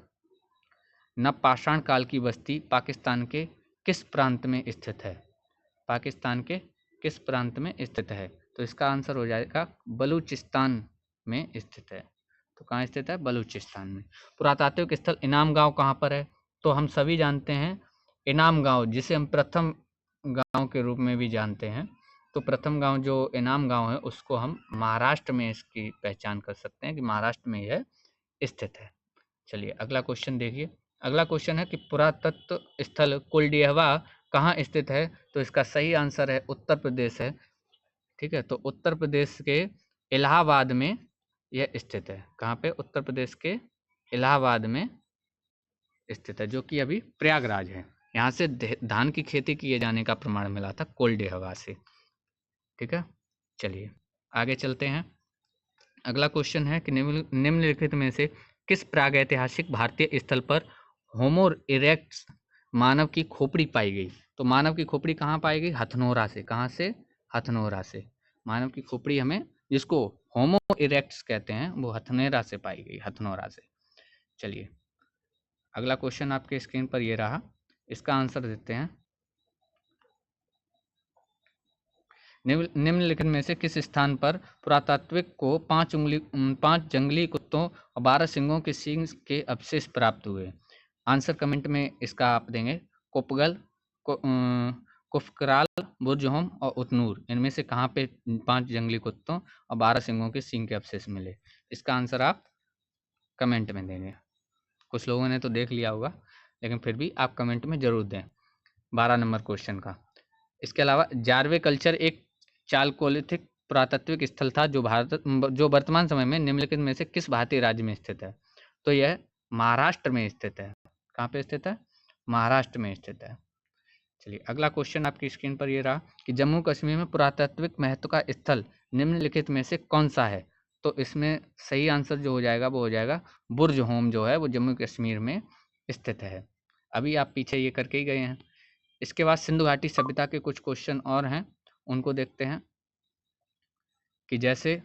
[SPEAKER 1] नवपाषाण काल की बस्ती पाकिस्तान के किस प्रांत में स्थित है? पाकिस्तान के किस प्रांत में स्थित है? तो इसका आंसर हो जाएगा बलूचिस्तान में स्थित है। तो कहाँ स्थित है? बलूचिस्तान में। पुरातात्विक स्थल इनाम गांव कहाँ पर है? तो हम सभी जानते हैं इनाम गांव, जिसे हम प्रथम गांव के रूप में भी जानते हैं। तो प्रथम गांव जो इनाम गांव है उसको हम महाराष्ट्र में इसकी पहचान कर सकते हैं कि महाराष्ट्र में यह स्थित है। चलिए अगला क्वेश्चन देखिए। अगला क्वेश्चन है कि पुरातत्व स्थल कुलडीहवा कहाँ स्थित है? तो इसका सही आंसर है उत्तर प्रदेश है। ठीक है, तो उत्तर प्रदेश के इलाहाबाद में यह स्थित है। कहाँ पे? उत्तर प्रदेश के इलाहाबाद में स्थित है, जो कि अभी प्रयागराज है। यहाँ से धान की खेती किए जाने का प्रमाण मिला था कुलडीहवा से। ठीक है, चलिए आगे चलते हैं। अगला क्वेश्चन है कि निम्नलिखित में से किस प्रागैतिहासिक भारतीय स्थल पर होमो इरेक्टस मानव की खोपड़ी पाई गई? तो मानव की खोपड़ी कहाँ पाई गई? हथनोरा से। कहाँ से? हथनोरा से। मानव की खोपड़ी हमें, जिसको होमो इरेक्टस कहते हैं, वो हथनेरा से पाई गई, हथनोरा से। चलिए अगला क्वेश्चन आपके स्क्रीन पर ये रहा, इसका आंसर देते हैं। निम्नलिखित में से किस स्थान पर पुरातात्विक को 5 जंगली कुत्तों और 12 सिंहों के सींग के अवशेष प्राप्त हुए? आंसर कमेंट में इसका आप देंगे। कोपगल, कुफकराल, बुर्जहोम और उतनूर, इनमें से कहाँ पे 5 जंगली कुत्तों और 12 सिंहों के सींग के अवशेष मिले? इसका आंसर आप कमेंट में देंगे। कुछ लोगों ने तो देख लिया होगा, लेकिन फिर भी आप कमेंट में जरूर दें 12 नंबर क्वेश्चन का। इसके अलावा जारवे कल्चर एक चालकोलिथिक पुरातात्विक स्थल था जो वर्तमान समय में निम्नलिखित में से किस भारतीय राज्य में स्थित है? तो यह महाराष्ट्र में स्थित है। कहाँ पे स्थित है? महाराष्ट्र में स्थित है। चलिए अगला क्वेश्चन आपकी स्क्रीन पर ये रहा कि जम्मू कश्मीर में पुरातात्विक महत्व का स्थल निम्नलिखित में से कौन सा है? तो इसमें सही आंसर जो हो जाएगा वो हो जाएगा बुर्ज होम, जो है वो जम्मू कश्मीर में स्थित है। अभी आप पीछे ये करके ही गए हैं। इसके बाद सिंधु घाटी सभ्यता के कुछ क्वेश्चन और हैं, उनको देखते हैं कि जैसे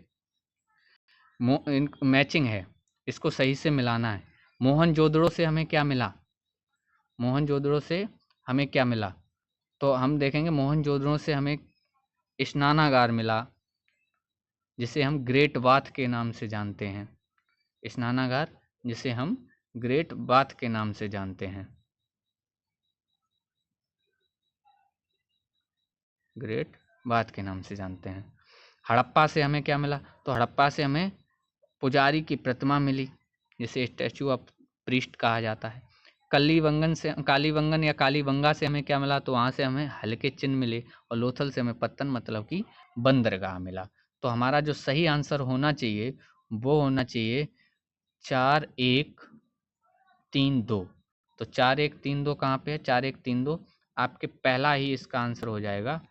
[SPEAKER 1] मैचिंग है, इसको सही से मिलाना है। मोहनजोदड़ो से हमें क्या मिला? मोहनजोदड़ो से हमें क्या मिला? तो हम देखेंगे मोहनजोदड़ो से हमें स्नानागार मिला, जिसे हम ग्रेट बाथ के नाम से जानते हैं। स्नानागार जिसे हम ग्रेट बाथ के नाम से जानते हैं। ग्रेट बाथ के नाम से जानते हैं। हड़प्पा से हमें क्या मिला? तो हड़प्पा से हमें पुजारी की प्रतिमा मिली, जिसे स्टैचू ऑफ प्रीस्ट कहा जाता है। कालीबंगन या कालीबंगा से हमें क्या मिला? तो वहाँ से हमें हल्के चिन्ह मिले। और लोथल से हमें पत्तन मतलब कि बंदरगाह मिला। तो हमारा जो सही आंसर होना चाहिए वो होना चाहिए 4132। तो 4132 कहाँ पे है? 4132 आपके पहला ही इसका आंसर हो जाएगा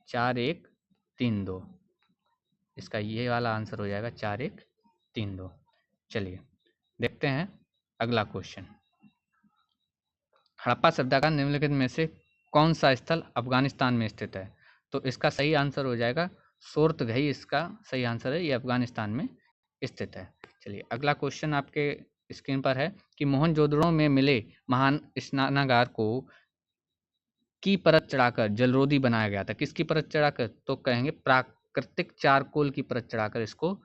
[SPEAKER 1] 4132। इसका ये वाला आंसर हो जाएगा 4132। चलिए देखते हैं अगला क्वेश्चन। हड़प्पा सभ्यता का निम्नलिखित में से कौन सा स्थल अफगानिस्तान में स्थित है? तो इसका सही आंसर हो जाएगा सोर्तघई। इसका सही आंसर है, ये अफगानिस्तान में स्थित है। चलिए अगला क्वेश्चन आपके स्क्रीन पर है कि मोहनजोदड़ो में मिले महान स्नानागार को की परत चढ़ाकर जलरोधी बनाया गया था। किसकी परत चढ़ाकर? तो कहेंगे प्राकृतिक चारकोल की परत चढ़ाकर इसको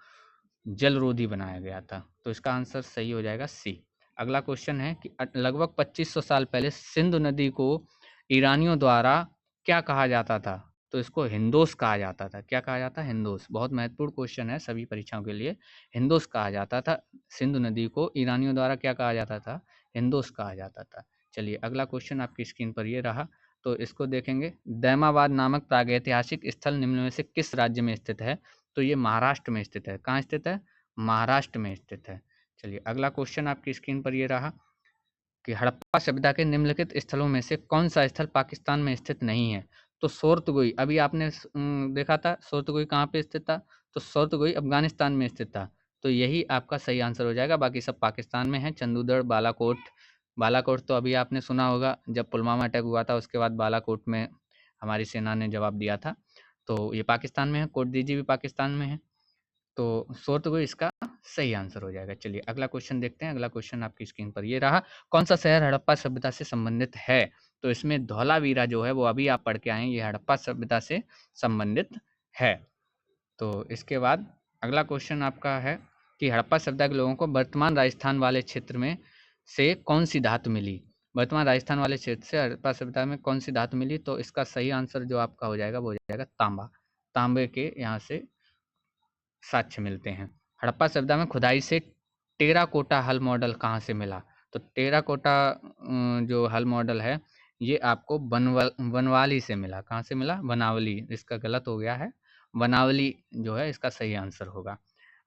[SPEAKER 1] जलरोधी बनाया गया था। तो इसका आंसर सही हो जाएगा सी। अगला क्वेश्चन है कि लगभग 2500 साल पहले सिंधु नदी को ईरानियों द्वारा क्या कहा जाता था? तो इसको हिंदोस कहा जाता था। क्या कहा जाता है? हिंदोस। बहुत महत्वपूर्ण क्वेश्चन है सभी परीक्षाओं के लिए। हिंदोस कहा जाता था। सिंधु नदी को ईरानियों द्वारा क्या कहा जाता था? हिंदोस कहा जाता था। चलिए अगला क्वेश्चन आपकी स्क्रीन पर ये रहा। तो इसको देखेंगे। दैमाबाद नामक प्रागैतिहासिक स्थल निम्न में से किस राज्य में स्थित है? तो ये महाराष्ट्र में स्थित है। कहाँ स्थित है? महाराष्ट्र में स्थित है। चलिए अगला क्वेश्चन आपकी स्क्रीन पर ये रहा कि हड़प्पा सभ्यता के निम्नलिखित स्थलों में से कौन सा स्थल पाकिस्तान में स्थित नहीं है? तो सोर्तगोई, अभी आपने देखा था सोर्तगोई कहाँ पे स्थित था? तो सोर्तगोई अफगानिस्तान में स्थित था। तो यही आपका सही आंसर हो जाएगा। बाकी सब पाकिस्तान में है। चंदूगढ़, बालाकोट। बालाकोट तो अभी आपने सुना होगा, जब पुलवामा अटैक हुआ था उसके बाद बालाकोट में हमारी सेना ने जवाब दिया था। तो ये पाकिस्तान में है। कोटदीजी भी पाकिस्तान में है। तो सोर्तगोई इसका सही आंसर हो जाएगा। चलिए अगला क्वेश्चन देखते हैं। अगला क्वेश्चन आपकी स्क्रीन पर ये रहा, कौन सा शहर हड़प्पा सभ्यता से संबंधित है? तो इसमें धौलावीरा जो है वो अभी आप पढ़ के आए हैं, ये हड़प्पा सभ्यता से संबंधित है। तो इसके बाद अगला क्वेश्चन आपका है कि हड़प्पा सभ्यता के लोगों को वर्तमान राजस्थान वाले क्षेत्र में से कौन सी धातु मिली? वर्तमान राजस्थान वाले क्षेत्र से हड़प्पा सभ्यता में कौन सी धातु मिली? तो इसका सही आंसर जो आपका हो जाएगा वो हो जाएगा तांबा। तांबे के यहाँ से साक्ष्य मिलते हैं। हड़प्पा सभ्यता में खुदाई से टेराकोटा हल मॉडल कहाँ से मिला? तो टेराकोटा जो हल मॉडल है ये आपको बनवाली से मिला। कहाँ से मिला? बनावली। इसका गलत हो गया है, बनावली जो है इसका सही आंसर होगा।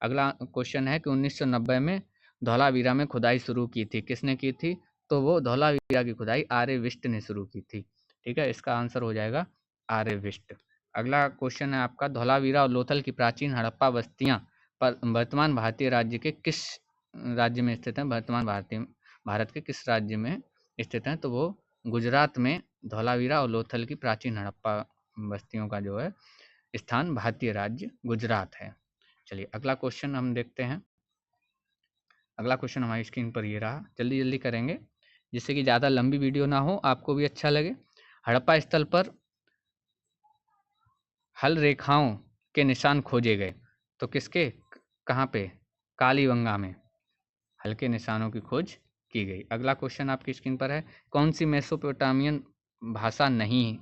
[SPEAKER 1] अगला क्वेश्चन है कि 1990 में धौलावीरा में खुदाई शुरू की थी, किसने की थी? तो वो धौलावीरा की खुदाई आर्यविष्ट ने शुरू की थी। ठीक है, इसका आंसर हो जाएगा आर्यविष्ट। अगला क्वेश्चन है आपका, धौलावीरा और लोथल की प्राचीन हड़प्पा बस्तियां वर्तमान भारतीय राज्य के किस राज्य में स्थित हैं? वर्तमान भारत के किस राज्य में स्थित हैं? तो वो गुजरात में धौलावीरा और लोथल की प्राचीन हड़प्पा बस्तियों का जो है स्थान भारतीय राज्य गुजरात है। चलिए अगला क्वेश्चन हम देखते हैं। अगला क्वेश्चन हमारी स्क्रीन पर ये रहा, जल्दी जल्दी करेंगे जिससे कि ज़्यादा लंबी वीडियो ना हो, आपको भी अच्छा लगे। हड़प्पा स्थल पर हल रेखाओं के निशान खोजे गए, तो किसके? कहाँ पे? कालीबंगा में हल के निशानों की खोज की गई। अगला क्वेश्चन आपकी स्क्रीन पर है, कौन सी मेसोपोटामियन भाषा नहीं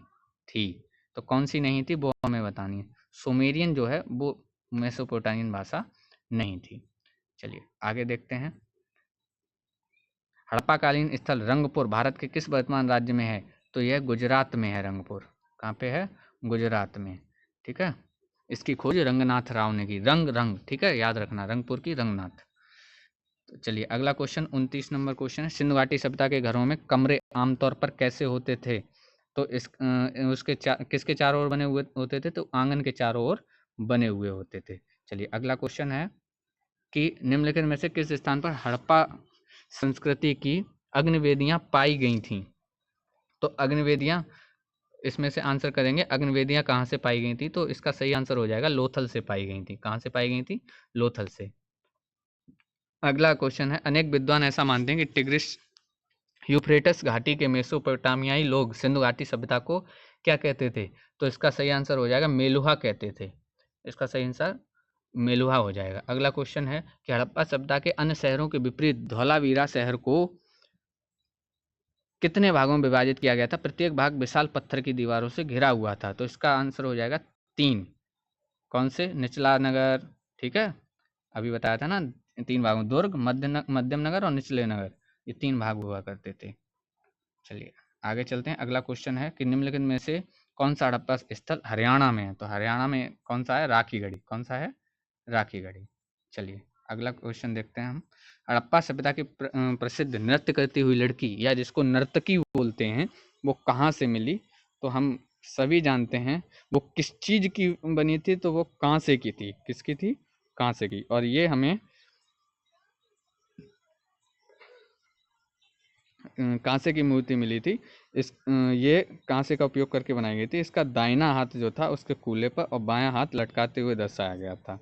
[SPEAKER 1] थी? तो कौन सी नहीं थी वो हमें बतानी है। सुमेरियन जो है वो मेसोपोटामियन भाषा नहीं थी। चलिए आगे देखते हैं। हड़प्पाकालीन स्थल रंगपुर भारत के किस वर्तमान राज्य में है? तो यह गुजरात में है। रंगपुर कहाँ पे है? गुजरात में। ठीक है, इसकी खोज रंगनाथ राव ने की। रंग, ठीक है, याद रखना, रंगपुर की रंगनाथ। तो चलिए अगला क्वेश्चन 29 नंबर क्वेश्चन है, सिंधु घाटी सभ्यता के घरों में कमरे आमतौर पर कैसे होते थे? तो उसके किसके चारों ओर बने हुए होते थे? तो आंगन के चारों ओर बने हुए होते थे। चलिए अगला क्वेश्चन है कि निम्नलिखित में से किस स्थान पर हड़प्पा संस्कृति की अग्निवेदियां पाई गई थीं? तो अग्निवेदियां, इसमें से आंसर करेंगे अग्निवेदियां कहाँ से पाई गई थी? तो इसका सही आंसर हो जाएगा लोथल से पाई गई थी। कहाँ से पाई गई थी? लोथल से। अगला क्वेश्चन है, अनेक विद्वान ऐसा मानते हैं कि टिग्रिस यूफ्रेटस घाटी के मेसोपोटामियाई लोग सिंधु घाटी सभ्यता को क्या कहते थे? तो इसका सही आंसर हो जाएगा मेलुहा कहते थे। इसका सही आंसर मेलुहा हो जाएगा। अगला क्वेश्चन है कि हड़प्पा सभ्यता के अन्य शहरों के विपरीत धौलावीरा शहर को कितने भागों में विभाजित किया गया था? प्रत्येक भाग विशाल पत्थर की दीवारों से घिरा हुआ था। तो इसका आंसर हो जाएगा 3। कौन से? निचला नगर, ठीक है, अभी बताया था ना 3 भागों, दुर्ग, मध्यम नगर और निचले नगर, ये 3 भाग हुआ करते थे। चलिए आगे चलते हैं। अगला क्वेश्चन है कि निम्नलिखित में से कौन सा हड़प्पा स्थल हरियाणा में है? तो हरियाणा में कौन सा है? राखीगढ़ी। कौन सा है? राखीगढ़ी। चलिए अगला क्वेश्चन देखते हैं हम। हड़प्पा सभ्यता की प्रसिद्ध नृत्य करती हुई लड़की या जिसको नर्तकी बोलते हैं वो कहाँ से मिली? तो हम सभी जानते हैं वो किस चीज़ की बनी थी, तो वो कांसे की थी। किसकी थी? कांसे की। और ये हमें कांसे की मूर्ति मिली थी। ये कांसे का उपयोग करके बनाई गई थी। इसका दाहिना हाथ जो था उसके कूल्हे पर और बायां हाथ लटकाते हुए दर्शाया गया था।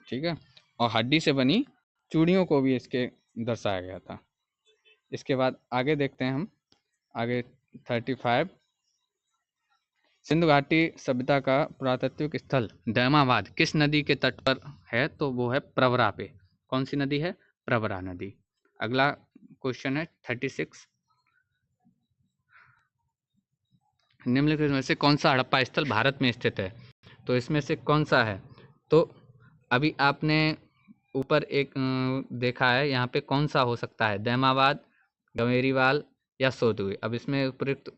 [SPEAKER 1] ठीक है, और हड्डी से बनी चूड़ियों को भी इसके दर्शाया गया था। इसके बाद आगे देखते हैं हम। आगे 35, सिंधु घाटी सभ्यता का पुरातात्विक स्थल दैमाबाद किस नदी के तट पर है? तो वो है प्रवरा पे। कौन सी नदी है? प्रवरा नदी। अगला क्वेश्चन है 36, निम्नलिखित में से कौन सा हड़प्पा स्थल भारत में स्थित है? तो इसमें से कौन सा है? तो अभी आपने ऊपर एक देखा है, यहाँ पे कौन सा हो सकता है? दैमाबाद, गंवेरीवाल, या शोध हुई। अब इसमें उपयुक्त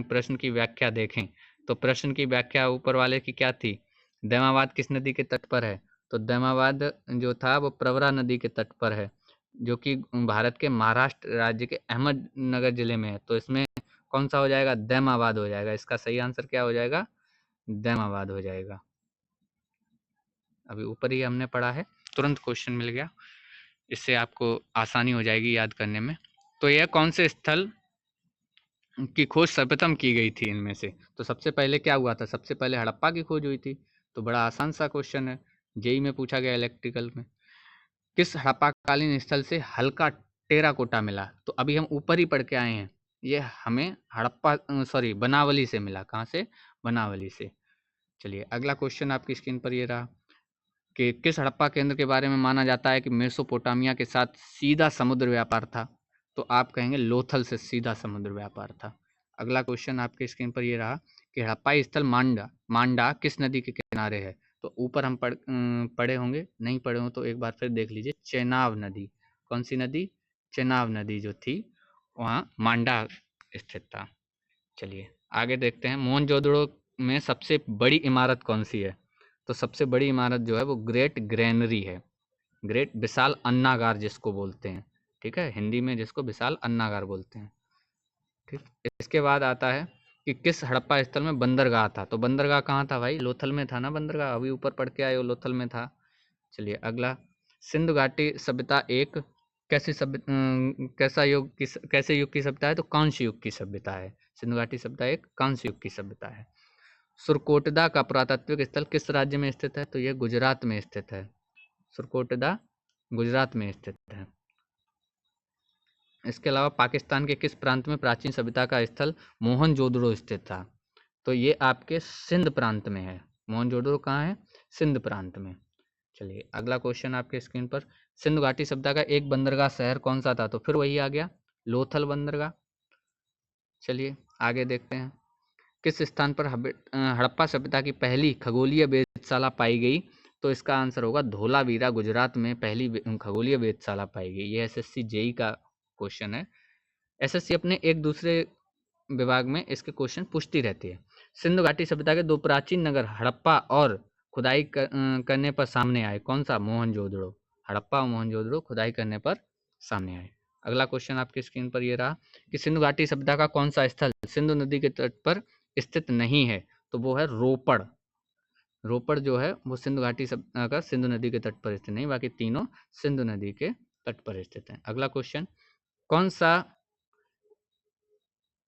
[SPEAKER 1] प्रश्न की व्याख्या देखें तो प्रश्न की व्याख्या ऊपर वाले की क्या थी, दैमाबाद किस नदी के तट पर है, तो दैमाबाद जो था वो प्रवरा नदी के तट पर है, जो कि भारत के महाराष्ट्र राज्य के अहमदनगर जिले में है। तो इसमें कौन सा हो जाएगा, दैमाबाद हो जाएगा। इसका सही आंसर क्या हो जाएगा, दैमाबाद हो जाएगा। अभी ऊपर ही हमने पढ़ा है, तुरंत क्वेश्चन मिल गया, इससे आपको आसानी हो जाएगी याद करने में। तो यह कौन से स्थल की खोज सर्वप्रथम की गई थी इनमें से, तो सबसे पहले क्या हुआ था, सबसे पहले हड़प्पा की खोज हुई थी। तो बड़ा आसान सा क्वेश्चन है, जेई में पूछा गया इलेक्ट्रिकल में। किस हड़प्पाकालीन स्थल से हल्का टेराकोटा मिला, तो अभी हम ऊपर ही पढ़ के आए हैं, ये हमें हड़प्पा सॉरी बनावली से मिला। कहाँ से, बनावली से। चलिए अगला क्वेश्चन आपकी स्क्रीन पर ये रहा कि किस हड़प्पा केंद्र के बारे में माना जाता है कि मेसोपोटामिया के साथ सीधा समुद्र व्यापार था, तो आप कहेंगे लोथल से सीधा समुद्र व्यापार था। अगला क्वेश्चन आपके स्क्रीन पर ये रहा कि हड़प्पाई स्थल मांडा मांडा किस नदी के किनारे है, तो ऊपर हम पढ़े होंगे, नहीं पढ़े हो तो एक बार फिर देख लीजिए, चेनाब नदी। कौन सी नदी, चेनाब नदी जो थी वहाँ मांडा स्थित था। चलिए आगे देखते हैं, मोहनजोदड़ो में सबसे बड़ी इमारत कौन सी है, तो सबसे बड़ी इमारत जो है वो ग्रेट ग्रेनरी है, ग्रेट विशाल अन्नागार जिसको बोलते हैं, ठीक है, हिंदी में जिसको विशाल अन्नागार बोलते हैं। ठीक, इसके बाद आता है कि किस हड़प्पा स्थल में बंदरगाह था, तो बंदरगाह कहाँ था भाई, लोथल में था ना बंदरगाह, अभी ऊपर पढ़ के आए हो लोथल में था। चलिए अगला, सिंधु घाटी सभ्यता एक कैसी कैसे युग की सभ्यता है, तो कांस्य युग की सभ्यता है। सिंधु घाटी सभ्यता एक कांस्य युग की सभ्यता है। सुरकोटदा का पुरातात्विक स्थल किस राज्य में स्थित है, तो यह गुजरात में स्थित है। सुरकोटदा गुजरात में स्थित है। इसके अलावा पाकिस्तान के किस प्रांत में प्राचीन सभ्यता का स्थल मोहनजोदड़ो स्थित था, तो ये आपके सिंध प्रांत में है। मोहनजोदड़ो कहाँ है, सिंध प्रांत में। चलिए अगला क्वेश्चन आपके स्क्रीन पर, सिंधु घाटी सभ्यता का एक बंदरगाह शहर कौन सा था, तो फिर वही आ गया, लोथल बंदरगाह। चलिए आगे देखते हैं, किस स्थान पर हड़प्पा सभ्यता की पहली खगोलीय वेधशाला पाई गई, तो इसका आंसर होगा धोलावीरा, गुजरात में पहली खगोलीय वेधशाला पाई गई। ये एसएससी जेई का क्वेश्चन है। एसएससी अपने एक दूसरे विभाग में इसके क्वेश्चन पूछती रहती है। सिंधु घाटी सभ्यता के दो प्राचीन नगर हड़प्पा और खुदाई करने पर सामने आए, कौन सा, मोहनजोदड़ो। हड़प्पा और मोहनजोदड़ो खुदाई करने पर सामने आए। अगला क्वेश्चन आपकी स्क्रीन पर ये रहा कि सिंधु घाटी सभ्यता का कौन सा स्थल सिंधु नदी के तट पर स्थित नहीं है, तो वो है रोपड़। रोपड़ जो है वो सिंधु घाटी सभ्यता का सिंधु नदी के तट पर स्थित नहीं, बाकी तीनों सिंधु नदी के तट पर स्थित है। अगला क्वेश्चन, कौन सा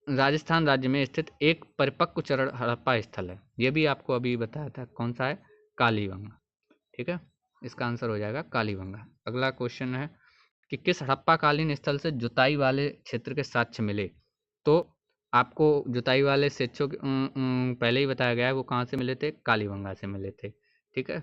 [SPEAKER 1] राजस्थान राज्य में स्थित एक परिपक्व चरण हड़प्पा स्थल है, ये भी आपको अभी बताया था, कौन सा है, कालीबंगा। ठीक है, इसका आंसर हो जाएगा कालीबंगा। अगला क्वेश्चन है कि किस हड़प्पाकालीन स्थल से जुताई वाले क्षेत्र के साक्ष्य मिले, तो आपको जुताई वाले क्षेत्रों पहले ही बताया गया है, वो कहाँ से मिले थे, कालीबंगा से मिले थे। ठीक है,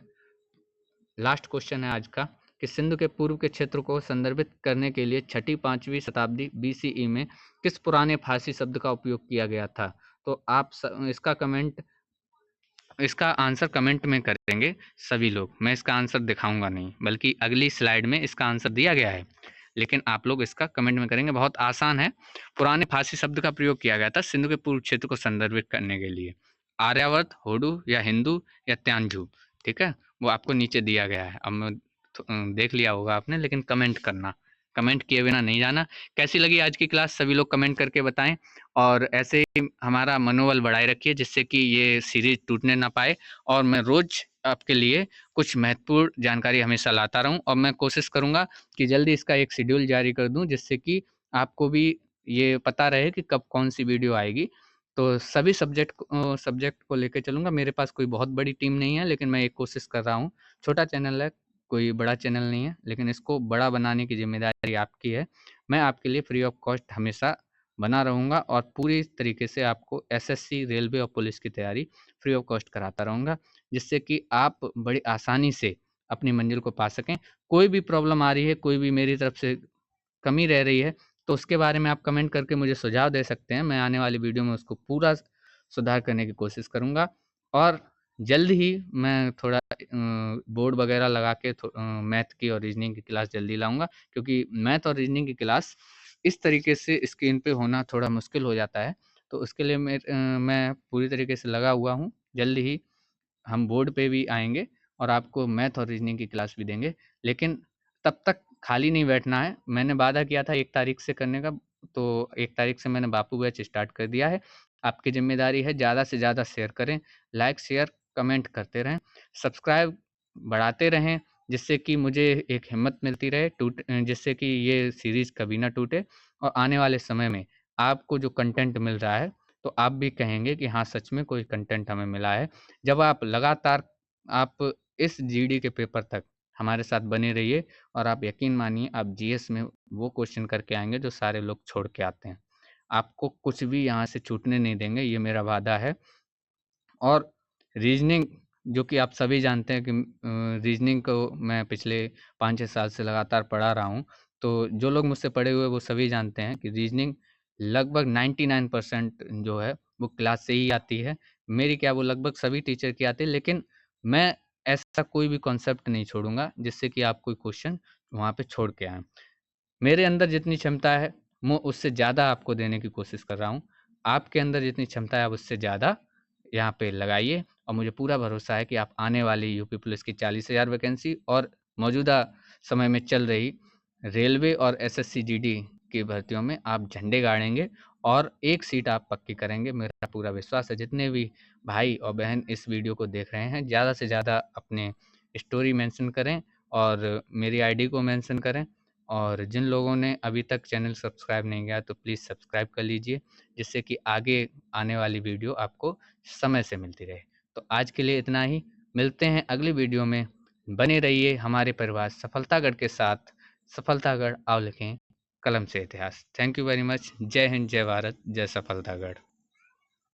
[SPEAKER 1] लास्ट क्वेश्चन है आज का कि सिंधु के पूर्व के क्षेत्र को संदर्भित करने के लिए छठी 5वीं शताब्दी बीसीई में किस पुराने फारसी शब्द का उपयोग किया गया था, तो आप इसका आंसर कमेंट में करेंगे सभी लोग। मैं इसका आंसर दिखाऊंगा नहीं, बल्कि अगली स्लाइड में इसका आंसर दिया गया है, लेकिन आप लोग इसका कमेंट में करेंगे। बहुत आसान है, पुराने फारसी शब्द का प्रयोग किया गया था सिंधु के पूर्व क्षेत्र को संदर्भित करने के लिए, आर्यावर्त, होडू या हिंदू या त्यांजू। ठीक है, वो आपको नीचे दिया गया है। अब मैं देख लिया होगा आपने, लेकिन कमेंट करना, कमेंट किए बिना नहीं जाना। कैसी लगी आज की क्लास, सभी लोग कमेंट करके बताएं, और ऐसे ही हमारा मनोबल बढ़ाए रखिए जिससे कि ये सीरीज टूटने ना पाए, और मैं रोज आपके लिए कुछ महत्वपूर्ण जानकारी हमेशा लाता रहूं, और मैं कोशिश करूंगा कि जल्दी इसका एक शेड्यूल जारी कर दूं जिससे कि आपको भी ये पता रहे कि कब कौन सी वीडियो आएगी। तो सभी सब्जेक्ट को लेकर चलूंगा। मेरे पास कोई बहुत बड़ी टीम नहीं है, लेकिन मैं एक कोशिश कर रहा हूँ। छोटा चैनल है, कोई बड़ा चैनल नहीं है, लेकिन इसको बड़ा बनाने की जिम्मेदारी आपकी है। मैं आपके लिए फ्री ऑफ कॉस्ट हमेशा बना रहूँगा, और पूरी तरीके से आपको एसएससी, रेलवे और पुलिस की तैयारी फ्री ऑफ कॉस्ट कराता रहूँगा, जिससे कि आप बड़ी आसानी से अपनी मंजिल को पा सकें। कोई भी प्रॉब्लम आ रही है, कोई भी मेरी तरफ से कमी रह रही है, तो उसके बारे में आप कमेंट करके मुझे सुझाव दे सकते हैं। मैं आने वाली वीडियो में उसको पूरा सुधार करने की कोशिश करूँगा, और जल्द ही मैं थोड़ा बोर्ड वगैरह लगा के मैथ की और रीजनिंग की क्लास जल्दी लाऊंगा, क्योंकि मैथ और रीजनिंग की क्लास इस तरीके से स्क्रीन पे होना थोड़ा मुश्किल हो जाता है। तो उसके लिए मैं पूरी तरीके से लगा हुआ हूँ। जल्द ही हम बोर्ड पे भी आएँगे और आपको मैथ और रीज़निंग की क्लास भी देंगे। लेकिन तब तक खाली नहीं बैठना है। मैंने वादा किया था 1 तारीख से करने का, तो 1 तारीख से मैंने बापू बैच स्टार्ट कर दिया है। आपकी ज़िम्मेदारी है ज़्यादा से ज़्यादा शेयर करें, लाइक, शेयर, कमेंट करते रहें, सब्सक्राइब बढ़ाते रहें, जिससे कि मुझे एक हिम्मत मिलती रहे, जिससे कि ये सीरीज़ कभी ना टूटे और आने वाले समय में आपको जो कंटेंट मिल रहा है, तो आप भी कहेंगे कि हाँ, सच में कोई कंटेंट हमें मिला है। जब आप लगातार आप इस जीडी के पेपर तक हमारे साथ बने रहिए और आप यकीन मानिए आप जीएस में वो क्वेश्चन करके आएँगे जो सारे लोग छोड़ के आते हैं। आपको कुछ भी यहाँ से छूटने नहीं देंगे, ये मेरा वादा है। और रीज़निंग, जो कि आप सभी जानते हैं कि रीज़निंग को मैं पिछले 5-6 साल से लगातार पढ़ा रहा हूँ। तो जो लोग मुझसे पढ़े हुए हैं वो सभी जानते हैं कि रीज़निंग लगभग 99% जो है वो क्लास से ही आती है। मेरी क्या, वो लगभग सभी टीचर की आती है, लेकिन मैं ऐसा कोई भी कॉन्सेप्ट नहीं छोड़ूँगा जिससे कि आप कोई क्वेश्चन वहाँ पे छोड़ के आएँ। मेरे अंदर जितनी क्षमता है, मैं उससे ज़्यादा आपको देने की कोशिश कर रहा हूँ। आपके अंदर जितनी क्षमता है, आप उससे ज़्यादा यहाँ पे लगाइए और मुझे पूरा भरोसा है कि आप आने वाली यूपी पुलिस की 40,000 वैकेंसी और मौजूदा समय में चल रही रेलवे और एसएससी जीडी की भर्तियों में आप झंडे गाड़ेंगे और एक सीट आप पक्की करेंगे। मेरा पूरा विश्वास है। जितने भी भाई और बहन इस वीडियो को देख रहे हैं, ज़्यादा से ज़्यादा अपने स्टोरी मेंशन करें और मेरी आईडी को मेंशन करें। और जिन लोगों ने अभी तक चैनल सब्सक्राइब नहीं किया तो प्लीज़ सब्सक्राइब कर लीजिए, जिससे कि आगे आने वाली वीडियो आपको समय से मिलती रहे। तो आज के लिए इतना ही, मिलते हैं अगली वीडियो में। बने रहिए हमारे परिवार सफलतागढ़ के साथ। सफलतागढ़ आओ लिखें कलम से इतिहास। Thank you very much. जय हिंद, जय भारत, जय सफलतागढ़।